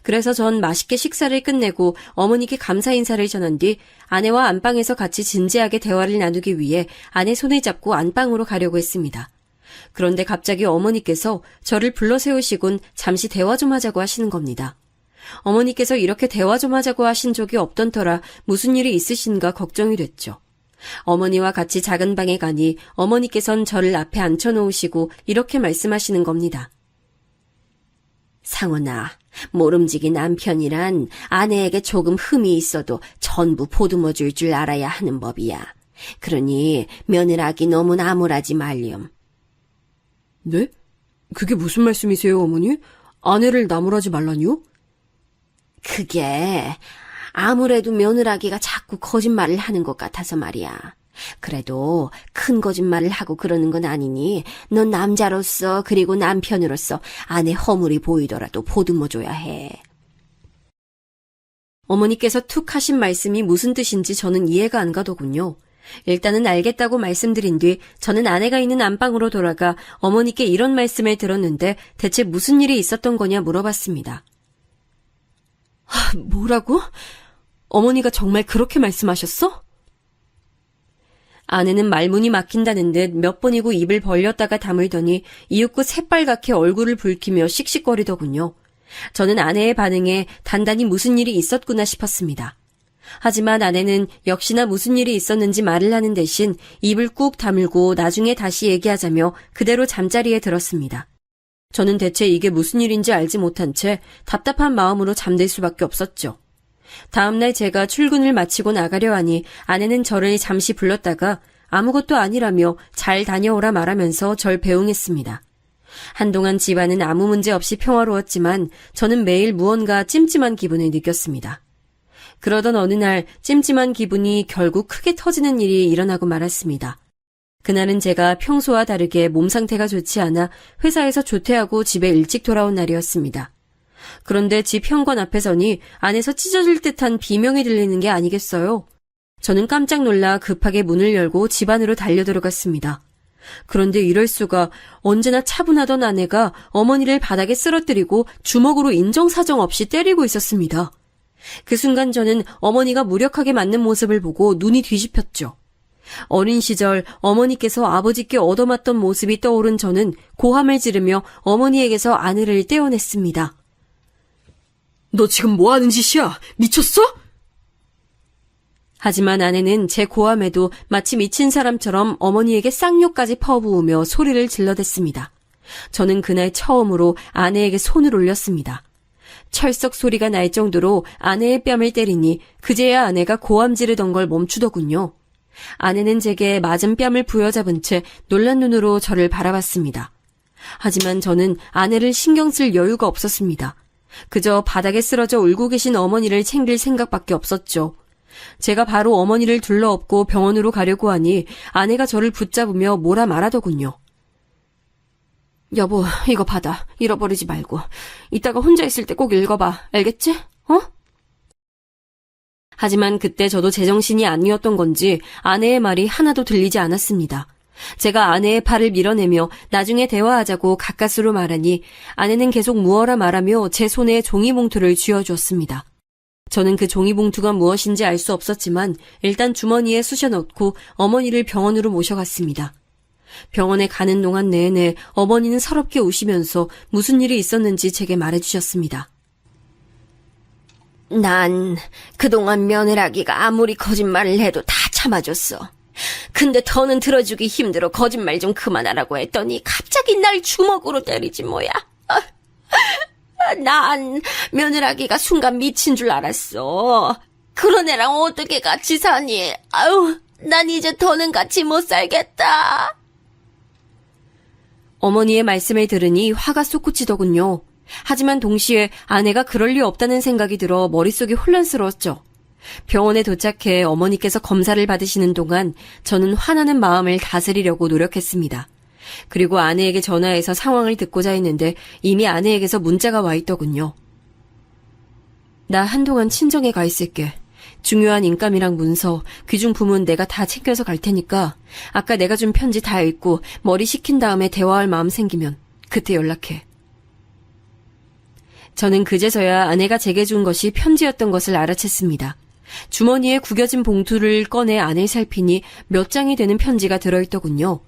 그래서 전 맛있게 식사를 끝내고 어머니께 감사 인사를 전한 뒤 아내와 안방에서 같이 진지하게 대화를 나누기 위해 아내 손을 잡고 안방으로 가려고 했습니다. 그런데 갑자기 어머니께서 저를 불러 세우시곤 잠시 대화 좀 하자고 하시는 겁니다. 어머니께서 이렇게 대화 좀 하자고 하신 적이 없던 터라 무슨 일이 있으신가 걱정이 됐죠. 어머니와 같이 작은 방에 가니 어머니께선 저를 앞에 앉혀놓으시고 이렇게 말씀하시는 겁니다. 상원아, 모름지기 남편이란 아내에게 조금 흠이 있어도 전부 보듬어 줄 줄 알아야 하는 법이야. 그러니 며느라기 너무 나무라지 말렴. 네? 그게 무슨 말씀이세요, 어머니? 아내를 나무라지 말라니요? 그게 아무래도 며느라기가 자꾸 거짓말을 하는 것 같아서 말이야. 그래도 큰 거짓말을 하고 그러는 건 아니니 넌 남자로서 그리고 남편으로서 아내 허물이 보이더라도 보듬어줘야 해. 어머니께서 툭 하신 말씀이 무슨 뜻인지 저는 이해가 안 가더군요. 일단은 알겠다고 말씀드린 뒤 저는 아내가 있는 안방으로 돌아가 어머니께 이런 말씀을 들었는데 대체 무슨 일이 있었던 거냐 물어봤습니다. 뭐라고? 어머니가 정말 그렇게 말씀하셨어? 아내는 말문이 막힌다는 듯 몇 번이고 입을 벌렸다가 다물더니 이윽고 새빨갛게 얼굴을 붉히며 씩씩거리더군요. 저는 아내의 반응에 단단히 무슨 일이 있었구나 싶었습니다. 하지만 아내는 역시나 무슨 일이 있었는지 말을 하는 대신 입을 꾹 다물고 나중에 다시 얘기하자며 그대로 잠자리에 들었습니다. 저는 대체 이게 무슨 일인지 알지 못한 채 답답한 마음으로 잠들 수밖에 없었죠. 다음날 제가 출근을 마치고 나가려 하니 아내는 저를 잠시 불렀다가 아무것도 아니라며 잘 다녀오라 말하면서 절 배웅했습니다. 한동안 집안은 아무 문제 없이 평화로웠지만 저는 매일 무언가 찜찜한 기분을 느꼈습니다. 그러던 어느 날 찜찜한 기분이 결국 크게 터지는 일이 일어나고 말았습니다. 그날은 제가 평소와 다르게 몸 상태가 좋지 않아 회사에서 조퇴하고 집에 일찍 돌아온 날이었습니다. 그런데 집 현관 앞에 서니 안에서 찢어질 듯한 비명이 들리는 게 아니겠어요? 저는 깜짝 놀라 급하게 문을 열고 집 안으로 달려들어갔습니다. 그런데 이럴 수가, 언제나 차분하던 아내가 어머니를 바닥에 쓰러뜨리고 주먹으로 인정사정 없이 때리고 있었습니다. 그 순간 저는 어머니가 무력하게 맞는 모습을 보고 눈이 뒤집혔죠. 어린 시절 어머니께서 아버지께 얻어맞던 모습이 떠오른 저는 고함을 지르며 어머니에게서 아내를 떼어냈습니다. 너 지금 뭐 하는 짓이야? 미쳤어? 하지만 아내는 제 고함에도 마치 미친 사람처럼 어머니에게 쌍욕까지 퍼부으며 소리를 질러댔습니다. 저는 그날 처음으로 아내에게 손을 올렸습니다. 철썩 소리가 날 정도로 아내의 뺨을 때리니 그제야 아내가 고함 지르던 걸 멈추더군요. 아내는 제게 맞은 뺨을 부여잡은 채 놀란 눈으로 저를 바라봤습니다. 하지만 저는 아내를 신경 쓸 여유가 없었습니다. 그저 바닥에 쓰러져 울고 계신 어머니를 챙길 생각밖에 없었죠. 제가 바로 어머니를 둘러엎고 병원으로 가려고 하니 아내가 저를 붙잡으며 뭐라 말하더군요. 여보, 이거 받아. 잃어버리지 말고. 이따가 혼자 있을 때 꼭 읽어봐. 알겠지? 어? 하지만 그때 저도 제정신이 아니었던 건지 아내의 말이 하나도 들리지 않았습니다. 제가 아내의 팔을 밀어내며 나중에 대화하자고 가까스로 말하니 아내는 계속 무어라 말하며 제 손에 종이봉투를 쥐어주었습니다. 저는 그 종이봉투가 무엇인지 알 수 없었지만 일단 주머니에 쑤셔 넣고 어머니를 병원으로 모셔갔습니다. 병원에 가는 동안 내내 어머니는 서럽게 우시면서 무슨 일이 있었는지 제게 말해주셨습니다. 난 그동안 며느라기가 아무리 거짓말을 해도 다 참아줬어. 근데 더는 들어주기 힘들어 거짓말 좀 그만하라고 했더니 갑자기 날 주먹으로 때리지 뭐야. 난 며느라기가 순간 미친 줄 알았어. 그런 애랑 어떻게 같이 사니? 아유, 난 이제 더는 같이 못 살겠다. 어머니의 말씀을 들으니 화가 솟구치더군요. 하지만 동시에 아내가 그럴 리 없다는 생각이 들어 머릿속이 혼란스러웠죠. 병원에 도착해 어머니께서 검사를 받으시는 동안 저는 화나는 마음을 다스리려고 노력했습니다. 그리고 아내에게 전화해서 상황을 듣고자 했는데 이미 아내에게서 문자가 와 있더군요. 나 한동안 친정에 가 있을게. 중요한 인감이랑 문서, 귀중품은 내가 다 챙겨서 갈 테니까 아까 내가 준 편지 다 읽고 머리 식힌 다음에 대화할 마음 생기면 그때 연락해. 저는 그제서야 아내가 제게 준 것이 편지였던 것을 알아챘습니다. 주머니에 구겨진 봉투를 꺼내 안을 살피니 몇 장이 되는 편지가 들어있더군요.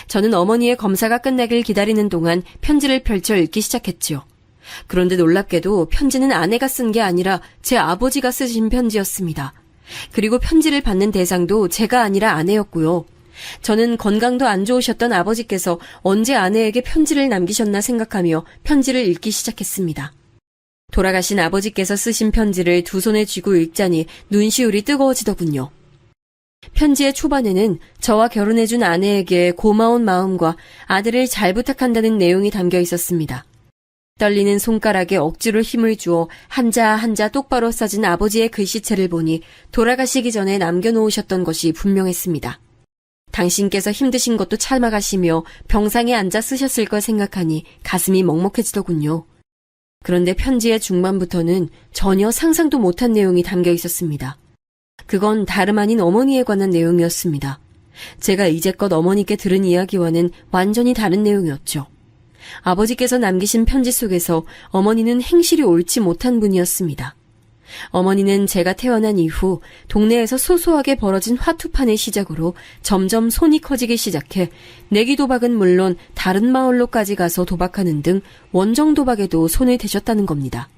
저는 어머니의 검사가 끝나길 기다리는 동안 편지를 펼쳐 읽기 시작했지요. 그런데 놀랍게도 편지는 아내가 쓴 게 아니라 제 아버지가 쓰신 편지였습니다. 그리고 편지를 받는 대상도 제가 아니라 아내였고요. 저는 건강도 안 좋으셨던 아버지께서 언제 아내에게 편지를 남기셨나 생각하며 편지를 읽기 시작했습니다. 돌아가신 아버지께서 쓰신 편지를 두 손에 쥐고 읽자니 눈시울이 뜨거워지더군요. 편지의 초반에는 저와 결혼해준 아내에게 고마운 마음과 아들을 잘 부탁한다는 내용이 담겨 있었습니다. 떨리는 손가락에 억지로 힘을 주어 한자 한자 똑바로 써진 아버지의 글씨체를 보니 돌아가시기 전에 남겨놓으셨던 것이 분명했습니다. 당신께서 힘드신 것도 참아가시며 병상에 앉아 쓰셨을 걸 생각하니 가슴이 먹먹해지더군요. 그런데 편지의 중반부터는 전혀 상상도 못한 내용이 담겨 있었습니다. 그건 다름 아닌 어머니에 관한 내용이었습니다. 제가 이제껏 어머니께 들은 이야기와는 완전히 다른 내용이었죠. 아버지께서 남기신 편지 속에서 어머니는 행실이 옳지 못한 분이었습니다. 어머니는 제가 태어난 이후 동네에서 소소하게 벌어진 화투판을 시작으로 점점 손이 커지기 시작해 내기 도박은 물론 다른 마을로까지 가서 도박하는 등 원정 도박에도 손을 대셨다는 겁니다.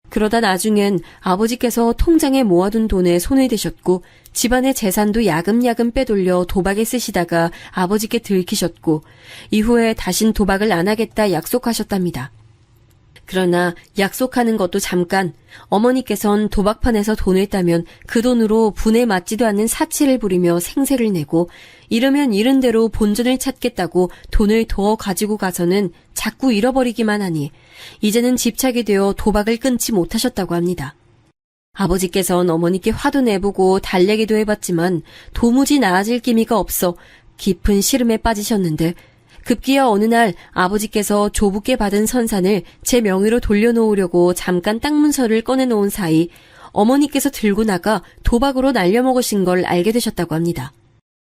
그러다 나중엔 아버지께서 통장에 모아둔 돈에 손을 대셨고 집안의 재산도 야금야금 빼돌려 도박에 쓰시다가 아버지께 들키셨고 이후에 다신 도박을 안 하겠다 약속하셨답니다. 그러나 약속하는 것도 잠깐 어머니께선 도박판에서 돈을 따면 그 돈으로 분에 맞지도 않는 사치를 부리며 생색을 내고 이르면 이른 대로 본전을 찾겠다고 돈을 더 가지고 가서는 자꾸 잃어버리기만 하니 이제는 집착이 되어 도박을 끊지 못하셨다고 합니다. 아버지께선 어머니께 화도 내보고 달래기도 해봤지만 도무지 나아질 기미가 없어 깊은 시름에 빠지셨는데 급기야 어느 날 아버지께서 조부께 받은 선산을 제 명의로 돌려놓으려고 잠깐 땅 문서를 꺼내놓은 사이 어머니께서 들고 나가 도박으로 날려먹으신 걸 알게 되셨다고 합니다.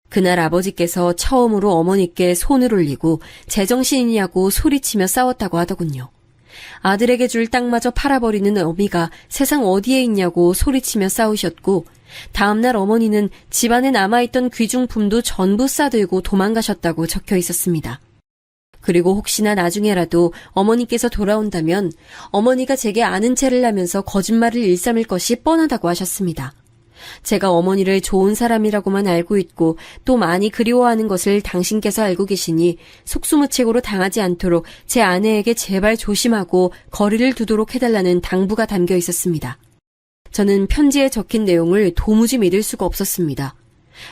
그날 아버지께서 처음으로 어머니께 손을 올리고 제정신이냐고 소리치며 싸웠다고 하더군요. 아들에게 줄 땅마저 팔아버리는 어미가 세상 어디에 있냐고 소리치며 싸우셨고 다음날 어머니는 집안에 남아있던 귀중품도 전부 싸들고 도망가셨다고 적혀 있었습니다. 그리고 혹시나 나중에라도 어머니께서 돌아온다면 어머니가 제게 아는 체를 하면서 거짓말을 일삼을 것이 뻔하다고 하셨습니다. 제가 어머니를 좋은 사람이라고만 알고 있고 또 많이 그리워하는 것을 당신께서 알고 계시니 속수무책으로 당하지 않도록 제 아내에게 제발 조심하고 거리를 두도록 해달라는 당부가 담겨 있었습니다. 저는 편지에 적힌 내용을 도무지 믿을 수가 없었습니다.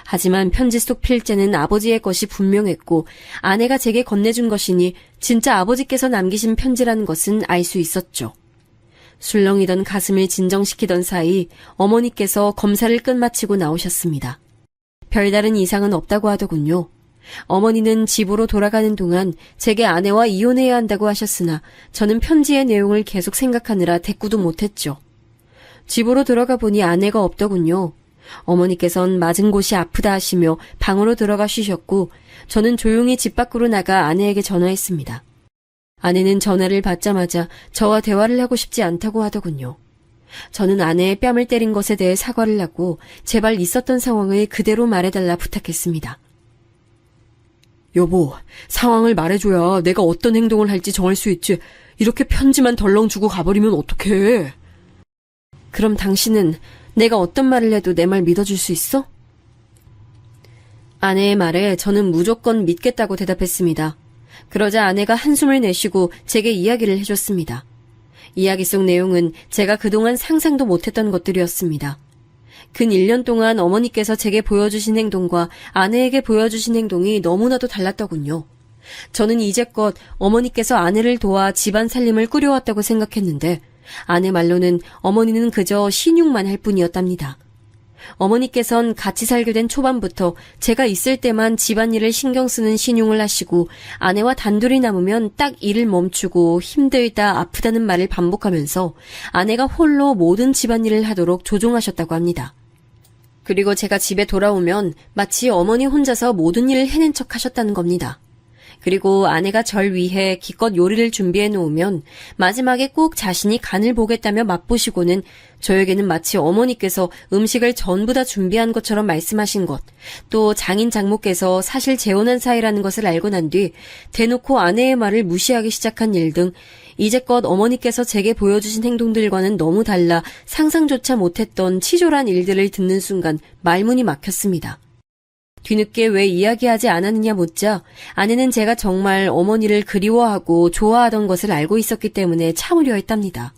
하지만 편지 속 필자는 아버지의 것이 분명했고 아내가 제게 건네준 것이니 진짜 아버지께서 남기신 편지라는 것은 알 수 있었죠. 술렁이던 가슴을 진정시키던 사이 어머니께서 검사를 끝마치고 나오셨습니다. 별다른 이상은 없다고 하더군요. 어머니는 집으로 돌아가는 동안 제게 아내와 이혼해야 한다고 하셨으나 저는 편지의 내용을 계속 생각하느라 대꾸도 못했죠. 집으로 들어가 보니 아내가 없더군요. 어머니께선 맞은 곳이 아프다 하시며 방으로 들어가 쉬셨고 저는 조용히 집 밖으로 나가 아내에게 전화했습니다. 아내는 전화를 받자마자 저와 대화를 하고 싶지 않다고 하더군요. 저는 아내의 뺨을 때린 것에 대해 사과를 하고 제발 있었던 상황을 그대로 말해달라 부탁했습니다. 여보, 상황을 말해줘야 내가 어떤 행동을 할지 정할 수 있지. 이렇게 편지만 덜렁 주고 가버리면 어떡해. 그럼 당신은 내가 어떤 말을 해도 내 말 믿어줄 수 있어? 아내의 말에 저는 무조건 믿겠다고 대답했습니다. 그러자 아내가 한숨을 내쉬고 제게 이야기를 해줬습니다. 이야기 속 내용은 제가 그동안 상상도 못했던 것들이었습니다. 근 1년 동안 어머니께서 제게 보여주신 행동과 아내에게 보여주신 행동이 너무나도 달랐더군요. 저는 이제껏 어머니께서 아내를 도와 집안 살림을 꾸려왔다고 생각했는데 아내 말로는 어머니는 그저 신용만 할 뿐이었답니다. 어머니께선 같이 살게 된 초반부터 제가 있을 때만 집안일을 신경 쓰는 신용을 하시고 아내와 단둘이 남으면 딱 일을 멈추고 힘들다 아프다는 말을 반복하면서 아내가 홀로 모든 집안일을 하도록 조종하셨다고 합니다. 그리고 제가 집에 돌아오면 마치 어머니 혼자서 모든 일을 해낸 척 하셨다는 겁니다. 그리고 아내가 절 위해 기껏 요리를 준비해 놓으면 마지막에 꼭 자신이 간을 보겠다며 맛보시고는 저에게는 마치 어머니께서 음식을 전부 다 준비한 것처럼 말씀하신 것, 또 장인 장모께서 사실 재혼한 사이라는 것을 알고 난 뒤 대놓고 아내의 말을 무시하기 시작한 일 등 이제껏 어머니께서 제게 보여주신 행동들과는 너무 달라 상상조차 못했던 치졸한 일들을 듣는 순간 말문이 막혔습니다. 뒤늦게 왜 이야기하지 않았느냐 묻자 아내는 제가 정말 어머니를 그리워하고 좋아하던 것을 알고 있었기 때문에 참으려 했답니다.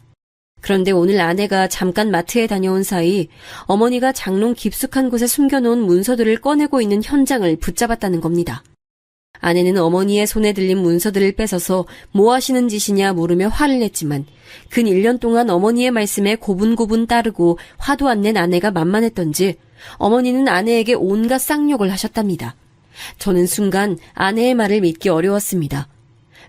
그런데 오늘 아내가 잠깐 마트에 다녀온 사이 어머니가 장롱 깊숙한 곳에 숨겨놓은 문서들을 꺼내고 있는 현장을 붙잡았다는 겁니다. 아내는 어머니의 손에 들린 문서들을 뺏어서 뭐 하시는 짓이냐 물으며 화를 냈지만 근 1년 동안 어머니의 말씀에 고분고분 따르고 화도 안 낸 아내가 만만했던지 어머니는 아내에게 온갖 쌍욕을 하셨답니다. 저는 순간 아내의 말을 믿기 어려웠습니다.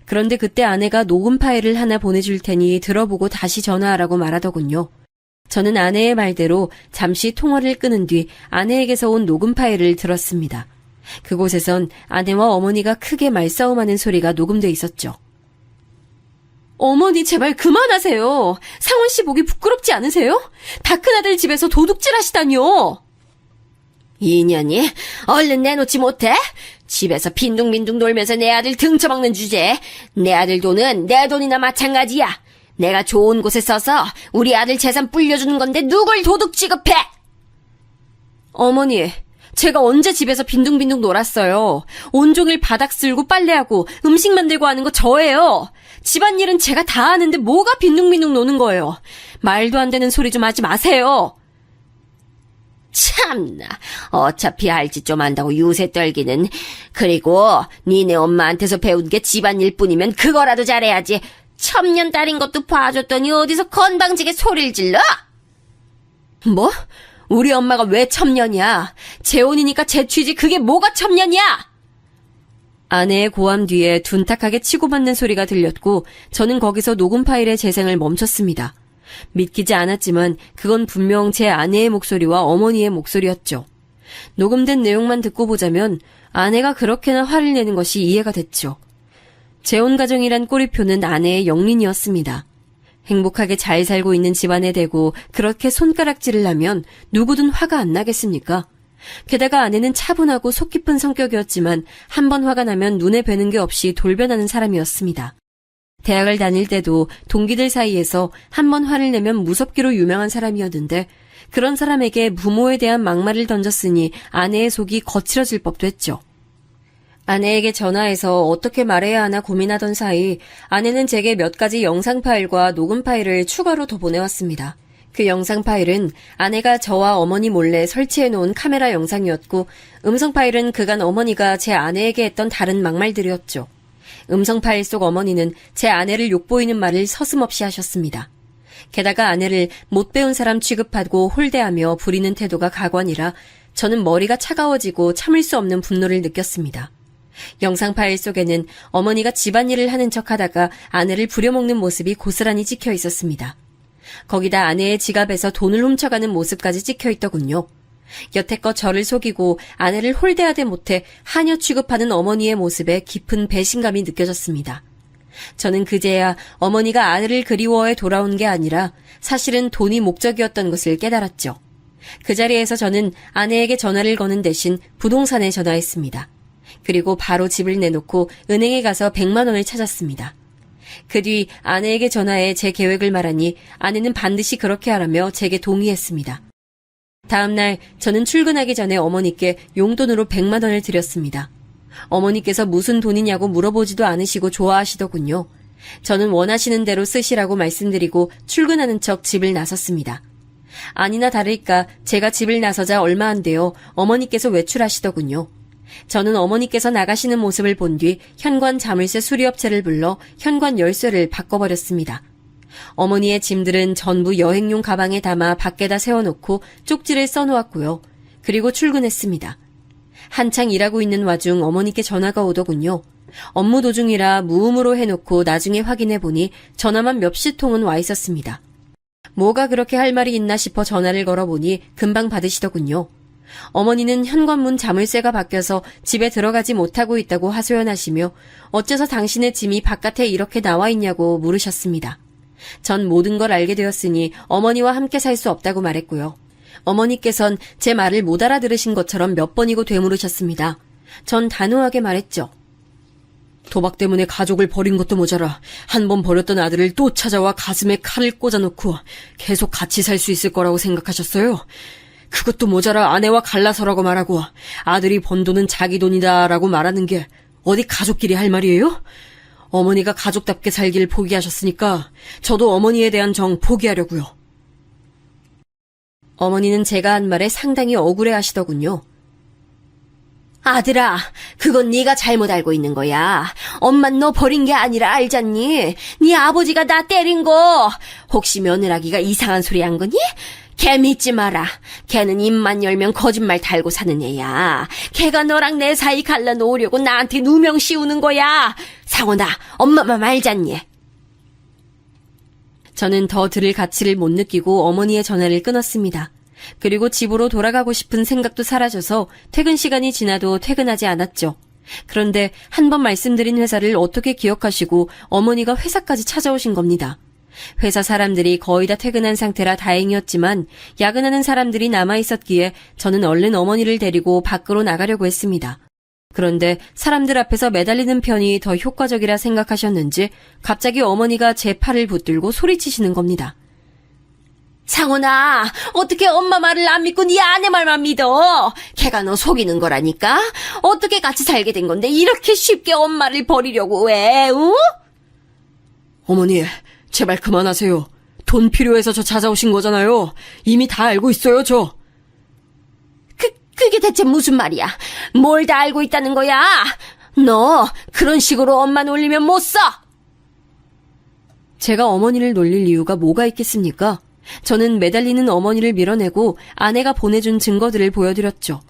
그런데 그때 아내가 녹음 파일을 하나 보내줄 테니 들어보고 다시 전화하라고 말하더군요. 저는 아내의 말대로 잠시 통화를 끊은 뒤 아내에게서 온 녹음 파일을 들었습니다. 그곳에선 아내와 어머니가 크게 말싸움하는 소리가 녹음돼 있었죠. 어머니 제발 그만하세요. 상원 씨 보기 부끄럽지 않으세요? 다 큰아들 집에서 도둑질 하시다니요. 이년이 얼른 내놓지 못해? 집에서 빈둥빈둥 놀면서 내 아들 등쳐먹는 주제에 내 아들 돈은 내 돈이나 마찬가지야. 내가 좋은 곳에 써서 우리 아들 재산 불려주는 건데 누굴 도둑 취급해? 어머니, 제가 언제 집에서 빈둥빈둥 놀았어요. 온종일 바닥 쓸고 빨래하고 음식 만들고 하는 거 저예요. 집안일은 제가 다 하는데 뭐가 빈둥빈둥 노는 거예요. 말도 안 되는 소리 좀 하지 마세요. 참나, 어차피 할 짓 좀 안다고 유세 떨기는. 그리고 니네 엄마한테서 배운 게 집안일 뿐이면 그거라도 잘해야지. 첨년 딸인 것도 봐줬더니 어디서 건방지게 소리를 질러? 뭐? 우리 엄마가 왜 첩년이야? 재혼이니까 재취지 그게 뭐가 첩년이야? 아내의 고함 뒤에 둔탁하게 치고받는 소리가 들렸고 저는 거기서 녹음 파일의 재생을 멈췄습니다. 믿기지 않았지만 그건 분명 제 아내의 목소리와 어머니의 목소리였죠. 녹음된 내용만 듣고 보자면 아내가 그렇게나 화를 내는 것이 이해가 됐죠. 재혼 가정이란 꼬리표는 아내의 영린이었습니다. 행복하게 잘 살고 있는 집안에 대고 그렇게 손가락질을 하면 누구든 화가 안 나겠습니까? 게다가 아내는 차분하고 속 깊은 성격이었지만 한 번 화가 나면 눈에 뵈는 게 없이 돌변하는 사람이었습니다. 대학을 다닐 때도 동기들 사이에서 한 번 화를 내면 무섭기로 유명한 사람이었는데 그런 사람에게 부모에 대한 막말을 던졌으니 아내의 속이 거칠어질 법도 했죠. 아내에게 전화해서 어떻게 말해야 하나 고민하던 사이 아내는 제게 몇 가지 영상 파일과 녹음 파일을 추가로 더 보내왔습니다. 그 영상 파일은 아내가 저와 어머니 몰래 설치해놓은 카메라 영상이었고 음성 파일은 그간 어머니가 제 아내에게 했던 다른 막말들이었죠. 음성 파일 속 어머니는 제 아내를 욕보이는 말을 서슴없이 하셨습니다. 게다가 아내를 못 배운 사람 취급하고 홀대하며 부리는 태도가 가관이라 저는 머리가 차가워지고 참을 수 없는 분노를 느꼈습니다. 영상 파일 속에는 어머니가 집안일을 하는 척하다가 아내를 부려먹는 모습이 고스란히 찍혀 있었습니다. 거기다 아내의 지갑에서 돈을 훔쳐가는 모습까지 찍혀 있더군요. 여태껏 저를 속이고 아내를 홀대하되 못해 하녀 취급하는 어머니의 모습에 깊은 배신감이 느껴졌습니다. 저는 그제야 어머니가 아내를 그리워해 돌아온 게 아니라 사실은 돈이 목적이었던 것을 깨달았죠. 그 자리에서 저는 아내에게 전화를 거는 대신 부동산에 전화했습니다. 그리고 바로 집을 내놓고 은행에 가서 100만 원을 찾았습니다. 그 뒤 아내에게 전화해 제 계획을 말하니 아내는 반드시 그렇게 하라며 제게 동의했습니다. 다음 날 저는 출근하기 전에 어머니께 용돈으로 100만 원을 드렸습니다. 어머니께서 무슨 돈이냐고 물어보지도 않으시고 좋아하시더군요. 저는 원하시는 대로 쓰시라고 말씀드리고 출근하는 척 집을 나섰습니다. 아니나 다를까 제가 집을 나서자 얼마 안 되어 어머니께서 외출하시더군요. 저는 어머니께서 나가시는 모습을 본 뒤 현관 자물쇠 수리업체를 불러 현관 열쇠를 바꿔버렸습니다. 어머니의 짐들은 전부 여행용 가방에 담아 밖에다 세워놓고 쪽지를 써놓았고요. 그리고 출근했습니다. 한창 일하고 있는 와중 어머니께 전화가 오더군요. 업무 도중이라 무음으로 해놓고 나중에 확인해보니 전화만 몇십 통은 와 있었습니다. 뭐가 그렇게 할 말이 있나 싶어 전화를 걸어보니 금방 받으시더군요. 어머니는 현관문 자물쇠가 바뀌어서 집에 들어가지 못하고 있다고 하소연하시며 어째서 당신의 짐이 바깥에 이렇게 나와 있냐고 물으셨습니다. 전 모든 걸 알게 되었으니 어머니와 함께 살 수 없다고 말했고요. 어머니께선 제 말을 못 알아들으신 것처럼 몇 번이고 되물으셨습니다. 전 단호하게 말했죠. 도박 때문에 가족을 버린 것도 모자라 한 번 버렸던 아들을 또 찾아와 가슴에 칼을 꽂아놓고 계속 같이 살 수 있을 거라고 생각하셨어요? 그것도 모자라 아내와 갈라서라고 말하고 아들이 번 돈은 자기 돈이다라고 말하는 게 어디 가족끼리 할 말이에요? 어머니가 가족답게 살기를 포기하셨으니까 저도 어머니에 대한 정 포기하려고요. 어머니는 제가 한 말에 상당히 억울해하시더군요. 아들아, 그건 네가 잘못 알고 있는 거야. 엄만 너 버린 게 아니라 알잖니? 네 아버지가 나 때린 거. 혹시 며느라기가 이상한 소리 한 거니? 걔 믿지 마라. 걔는 입만 열면 거짓말 달고 사는 애야. 걔가 너랑 내 사이 갈라놓으려고 나한테 누명 씌우는 거야. 상원아, 엄마만 알잖니? 저는 더 들을 가치를 못 느끼고 어머니의 전화를 끊었습니다. 그리고 집으로 돌아가고 싶은 생각도 사라져서 퇴근 시간이 지나도 퇴근하지 않았죠. 그런데 한 번 말씀드린 회사를 어떻게 기억하시고 어머니가 회사까지 찾아오신 겁니다. 회사 사람들이 거의 다 퇴근한 상태라 다행이었지만 야근하는 사람들이 남아있었기에 저는 얼른 어머니를 데리고 밖으로 나가려고 했습니다. 그런데 사람들 앞에서 매달리는 편이 더 효과적이라 생각하셨는지 갑자기 어머니가 제 팔을 붙들고 소리치시는 겁니다. 상원아, 어떻게 엄마 말을 안 믿고 네 아내 말만 믿어? 걔가 너 속이는 거라니까? 어떻게 같이 살게 된 건데 이렇게 쉽게 엄마를 버리려고 해, 응? 어머니, 제발 그만하세요. 돈 필요해서 저 찾아오신 거잖아요. 이미 다 알고 있어요, 저. 그게 대체 무슨 말이야? 뭘 다 알고 있다는 거야? 너 그런 식으로 엄마 놀리면 못 써! 제가 어머니를 놀릴 이유가 뭐가 있겠습니까? 저는 매달리는 어머니를 밀어내고 아내가 보내준 증거들을 보여드렸죠.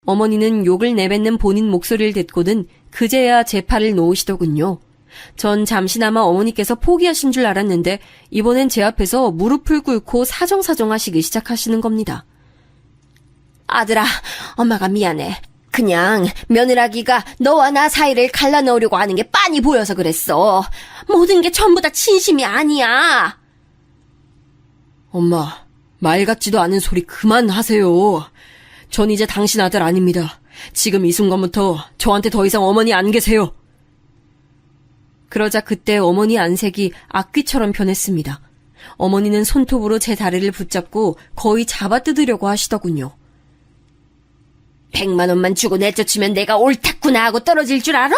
어머니는 욕을 내뱉는 본인 목소리를 듣고는 그제야 제 팔을 놓으시더군요. 전 잠시나마 어머니께서 포기하신 줄 알았는데 이번엔 제 앞에서 무릎을 꿇고 사정사정 하시기 시작하시는 겁니다. 아들아, 엄마가 미안해. 그냥 며느라기가 너와 나 사이를 갈라놓으려고 하는 게 빤히 보여서 그랬어. 모든 게 전부 다 진심이 아니야. 엄마, 말 같지도 않은 소리 그만하세요. 전 이제 당신 아들 아닙니다. 지금 이 순간부터 저한테 더 이상 어머니 안 계세요. 그러자 그때 어머니 안색이 악귀처럼 변했습니다. 어머니는 손톱으로 제 다리를 붙잡고 거의 잡아뜯으려고 하시더군요. 100만 원만 주고 내쫓으면 내가 옳았구나 하고 떨어질 줄 알아?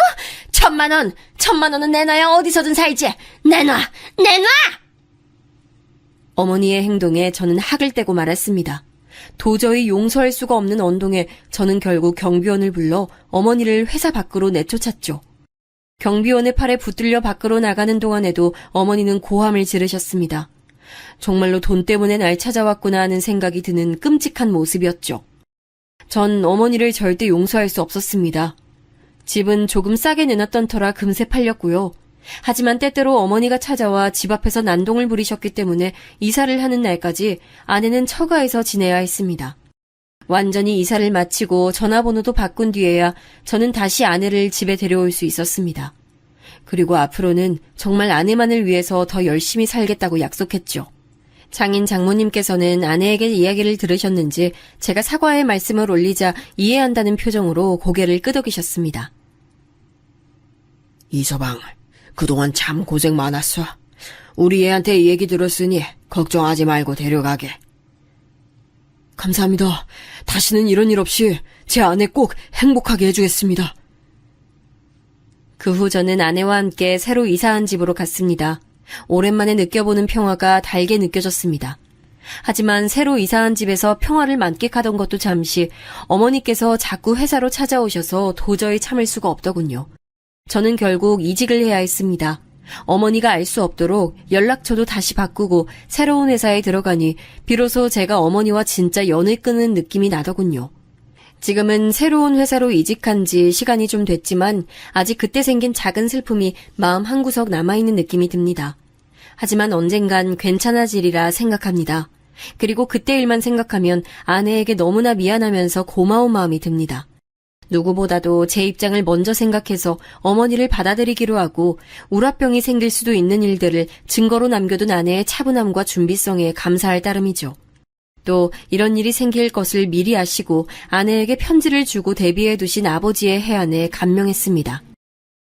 1000만 원은 내놔야 어디서든 살지. 내놔! 어머니의 행동에 저는 학을 떼고 말았습니다. 도저히 용서할 수가 없는 언동에 저는 결국 경비원을 불러 어머니를 회사 밖으로 내쫓았죠. 경비원의 팔에 붙들려 밖으로 나가는 동안에도 어머니는 고함을 지르셨습니다. 정말로 돈 때문에 날 찾아왔구나 하는 생각이 드는 끔찍한 모습이었죠. 전 어머니를 절대 용서할 수 없었습니다. 집은 조금 싸게 내놨던 터라 금세 팔렸고요. 하지만 때때로 어머니가 찾아와 집 앞에서 난동을 부리셨기 때문에 이사를 하는 날까지 아내는 처가에서 지내야 했습니다. 완전히 이사를 마치고 전화번호도 바꾼 뒤에야 저는 다시 아내를 집에 데려올 수 있었습니다. 그리고 앞으로는 정말 아내만을 위해서 더 열심히 살겠다고 약속했죠. 장인 장모님께서는 아내에게 이야기를 들으셨는지 제가 사과의 말씀을 올리자 이해한다는 표정으로 고개를 끄덕이셨습니다. 이서방, 그동안 참 고생 많았어. 우리 애한테 얘기 들었으니 걱정하지 말고 데려가게. 감사합니다. 다시는 이런 일 없이 제 아내 꼭 행복하게 해주겠습니다. 그 후 저는 아내와 함께 새로 이사한 집으로 갔습니다. 오랜만에 느껴보는 평화가 달게 느껴졌습니다. 하지만 새로 이사한 집에서 평화를 만끽하던 것도 잠시 어머니께서 자꾸 회사로 찾아오셔서 도저히 참을 수가 없더군요. 저는 결국 이직을 해야 했습니다. 어머니가 알 수 없도록 연락처도 다시 바꾸고 새로운 회사에 들어가니 비로소 제가 어머니와 진짜 연을 끊는 느낌이 나더군요. 지금은 새로운 회사로 이직한 지 시간이 좀 됐지만 아직 그때 생긴 작은 슬픔이 마음 한구석 남아있는 느낌이 듭니다. 하지만 언젠간 괜찮아지리라 생각합니다. 그리고 그때 일만 생각하면 아내에게 너무나 미안하면서 고마운 마음이 듭니다. 누구보다도 제 입장을 먼저 생각해서 어머니를 받아들이기로 하고 우라병이 생길 수도 있는 일들을 증거로 남겨둔 아내의 차분함과 준비성에 감사할 따름이죠. 또 이런 일이 생길 것을 미리 아시고 아내에게 편지를 주고 대비해 두신 아버지의 해안에 감명했습니다.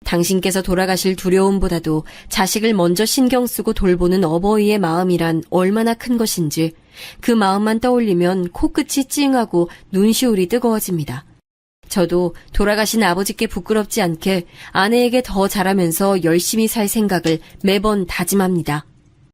당신께서 돌아가실 두려움보다도 자식을 먼저 신경 쓰고 돌보는 어버이의 마음이란 얼마나 큰 것인지 그 마음만 떠올리면 코끝이 찡하고 눈시울이 뜨거워집니다. 저도 돌아가신 아버지께 부끄럽지 않게 아내에게 더 잘하면서 열심히 살 생각을 매번 다짐합니다.